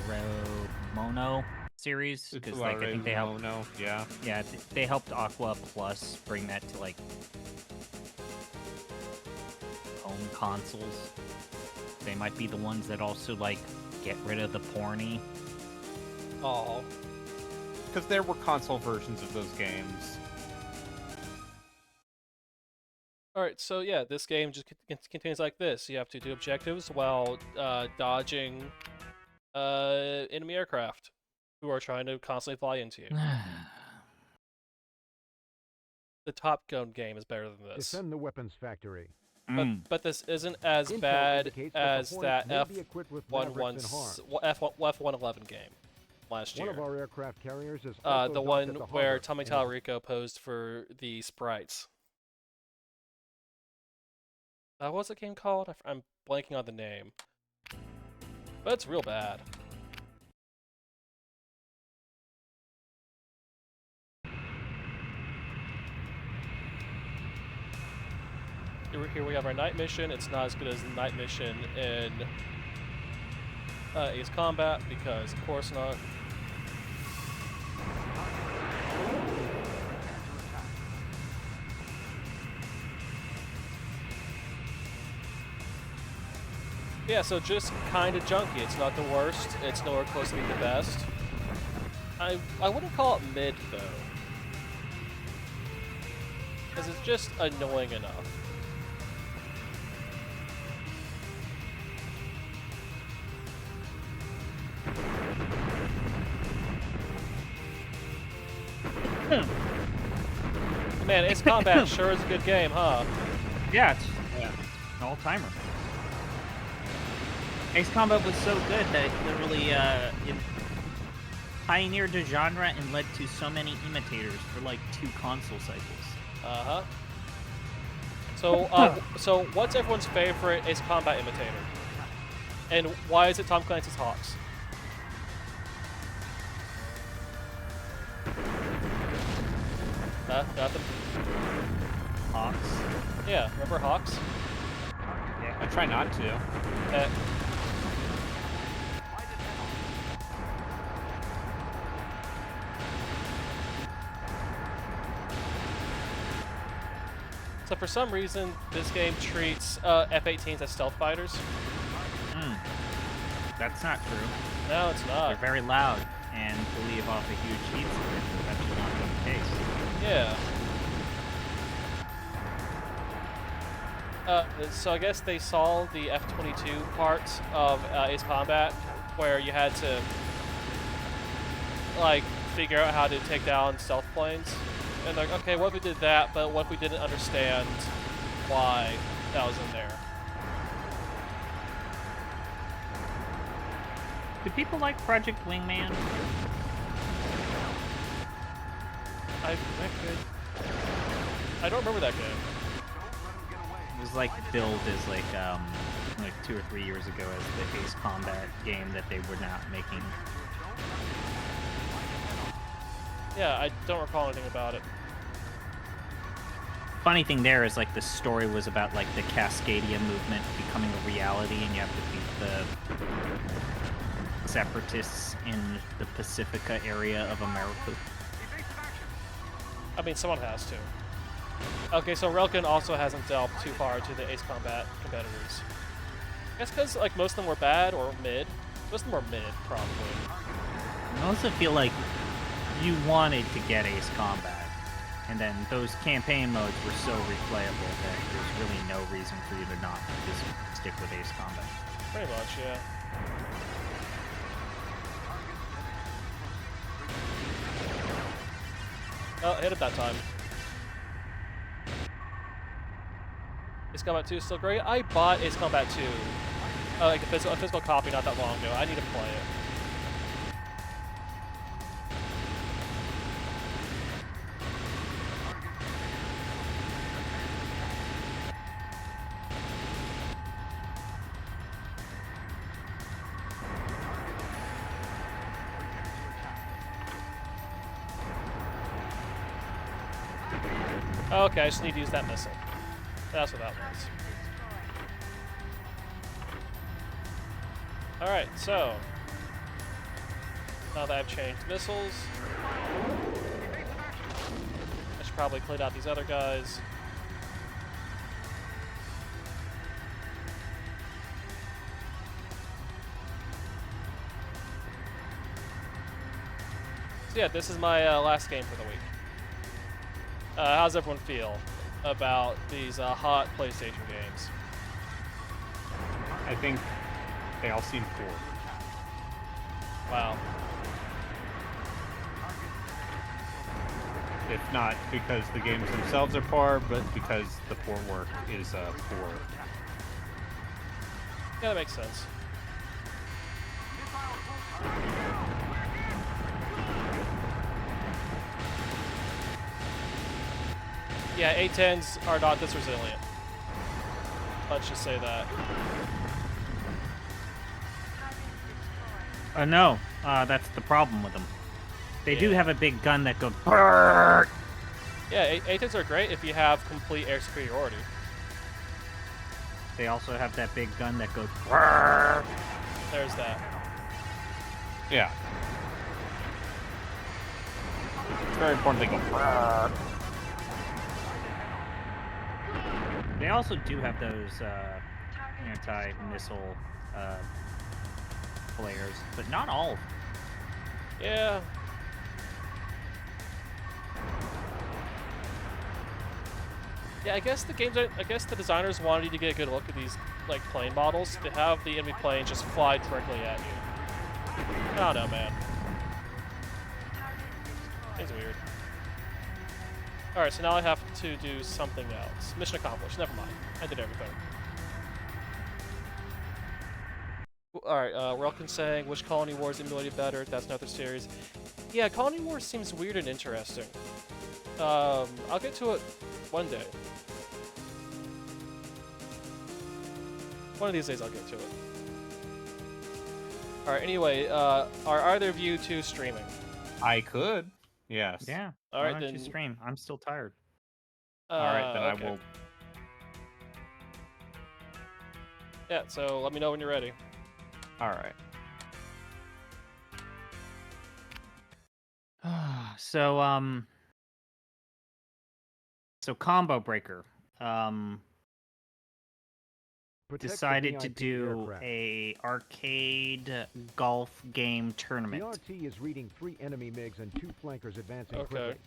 Mono series because like I think they helped. No, yeah. Yeah, they helped Aqua Plus bring that to like home consoles. They might be the ones that also like get rid of the porny. Oh. Because there were console versions of those games. Alright, so yeah, this game just contains like this. You have to do objectives while dodging enemy aircraft who are trying to constantly fly into you. The Top Gun game is better than this. Defend the weapons factory. But this isn't as Intel bad indicates that the as Hornet that may be equipped with mavericks and F111 game last One year. of our aircraft carriers is also The docked one at the where harbor Tommy and is- Tallarico posed for the sprites. What was the game called? I'm blanking on the name. But it's real bad. Here we have our night mission. It's not as good as the night mission in Ace Combat, because of course not. Yeah, so just kind of junky. It's not the worst. It's nowhere close to being the best. I wouldn't call it mid, though. Because it's just annoying enough. Man, Ace Combat sure is a good game, huh? Yeah, it's an all-timer. Ace Combat was so good that it literally it pioneered the genre and led to so many imitators for like 2 console cycles. Uh-huh. So what's everyone's favorite Ace Combat imitator? And why is it Tom Clancy's Hawks? Nothing? Hawks. Yeah, remember Hawks? Yeah, I try not to. So for some reason, this game treats F-18s as stealth fighters. That's not true. No, it's They're not. very loud and believe off a huge heat signature. That's actually not the case. Yeah. So I guess they saw the F-22 part of Ace Combat, where you had to like figure out how to take down stealth planes. And like, okay, what if we did that, but what if we didn't understand why that was in there? Do people like Project Wingman? I don't remember that game. It was like billed as like 2 or 3 years ago as the Ace Combat game that they were not making. Yeah, I don't recall anything about it. Funny thing there is like the story was about like the Cascadia movement becoming a reality, and you have to beat the separatists in the Pacifica area of America. I mean, someone has to. Okay, so Relkin also hasn't delved too far into the Ace Combat competitors. I guess because like most of them were bad or mid. Most of them were mid, probably. I also feel like you wanted to get Ace Combat, and then those campaign modes were so replayable that there's really no reason for you to not just stick with Ace Combat. Pretty much, yeah. Oh, hit it that time. Ace Combat 2 is still great. I bought Ace Combat 2, like a physical copy not that long ago. I need to play it. Okay, I just need to use that missile. That's what that was. Alright, so now that I've changed missiles, I should probably clean out these other guys. So yeah, this is my last game for the week. How's everyone feel about these hot PlayStation games? I think they all seem poor. Wow. If not because the games themselves are poor, but because the port work is poor. Yeah, that makes sense. Yeah, A10s are not this resilient. Let's just say that. No, that's the problem with them. They do have a big gun that goes. Yeah, A10s are great if you have complete air superiority. They also have that big gun that goes. There's that. Yeah. It's very important they go. They also do have those anti-missile flares, but not all of them. Yeah. Yeah, I guess the designers wanted you to get a good look at these like plane models to have the enemy plane just fly directly at you. I don't know, man. It's weird. Alright, so now I have to do something else. Mission accomplished. Never mind. I did everything. Alright, Relkin saying, which Colony Wars emulated better? That's another series. Yeah, Colony Wars seems weird and interesting. I'll get to it one day. One of these days I'll get to it. Alright, anyway, are either of you two streaming? I could. Yes. Yeah. All right, why don't you then. stream? I'm still tired. Alright, then Okay. I will. Yeah, so let me know when you're ready. Alright. So Combo Breaker Protect the decided to VIP do aircraft. a arcade golf game The tournament. RT is reading 3 enemy MiGs and 2 flankers advancing Okay. quickly.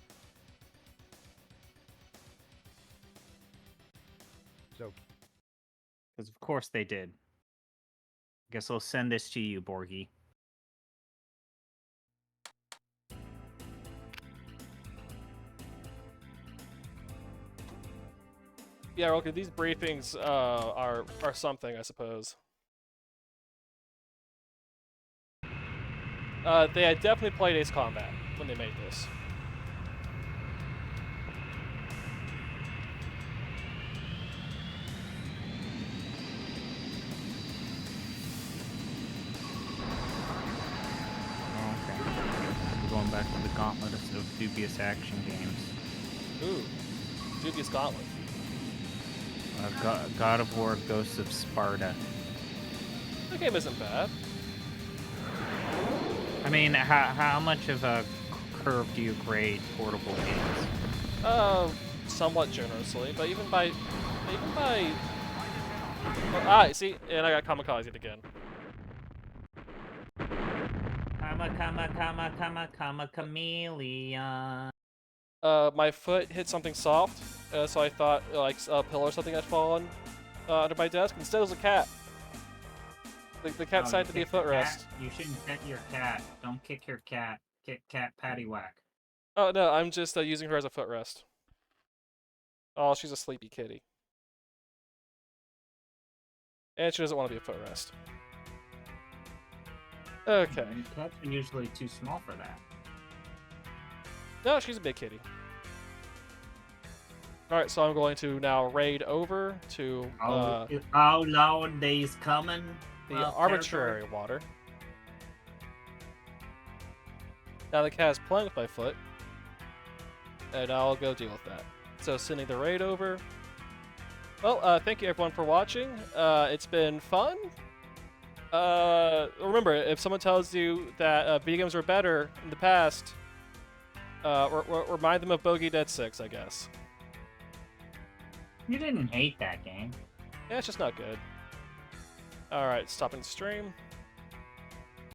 So, Because of course they did. Guess I'll send this to you, Borgie. Yeah, okay, these briefings are something, I suppose. They had definitely played Ace Combat when they made this. Oh, okay. Going back to the gauntlet of dubious action games. Ooh, Dubious Gauntlet. God of War: Ghosts of Sparta. That game isn't bad. I mean, how much of a curve do you grade portable games? Somewhat generously, but even by, see, and I got kamikazed again. Chameleon. My foot hit something soft, so I thought like a pillow or something had fallen under my desk. Instead, it was a cat. The cat decided to be a footrest. You shouldn't pet your cat. Don't kick your cat. Kick cat paddywhack. Oh no, I'm just using her as a footrest. Oh, she's a sleepy kitty. And she doesn't want to be a footrest. Okay. Cats are usually too small for that. No, she's a big kitty. Alright, so I'm going to now raid over to Oh Lord, they's coming. the arbitrary water. Now the cat is playing with my foot. And I'll go deal with that. So sending the raid over. Well, thank you everyone for watching. It's been fun. Remember, if someone tells you that video games were better in the past, remind them of Bogey Dead 6, I guess. You didn't hate that game. Yeah, it's just not good. Alright, stopping the stream.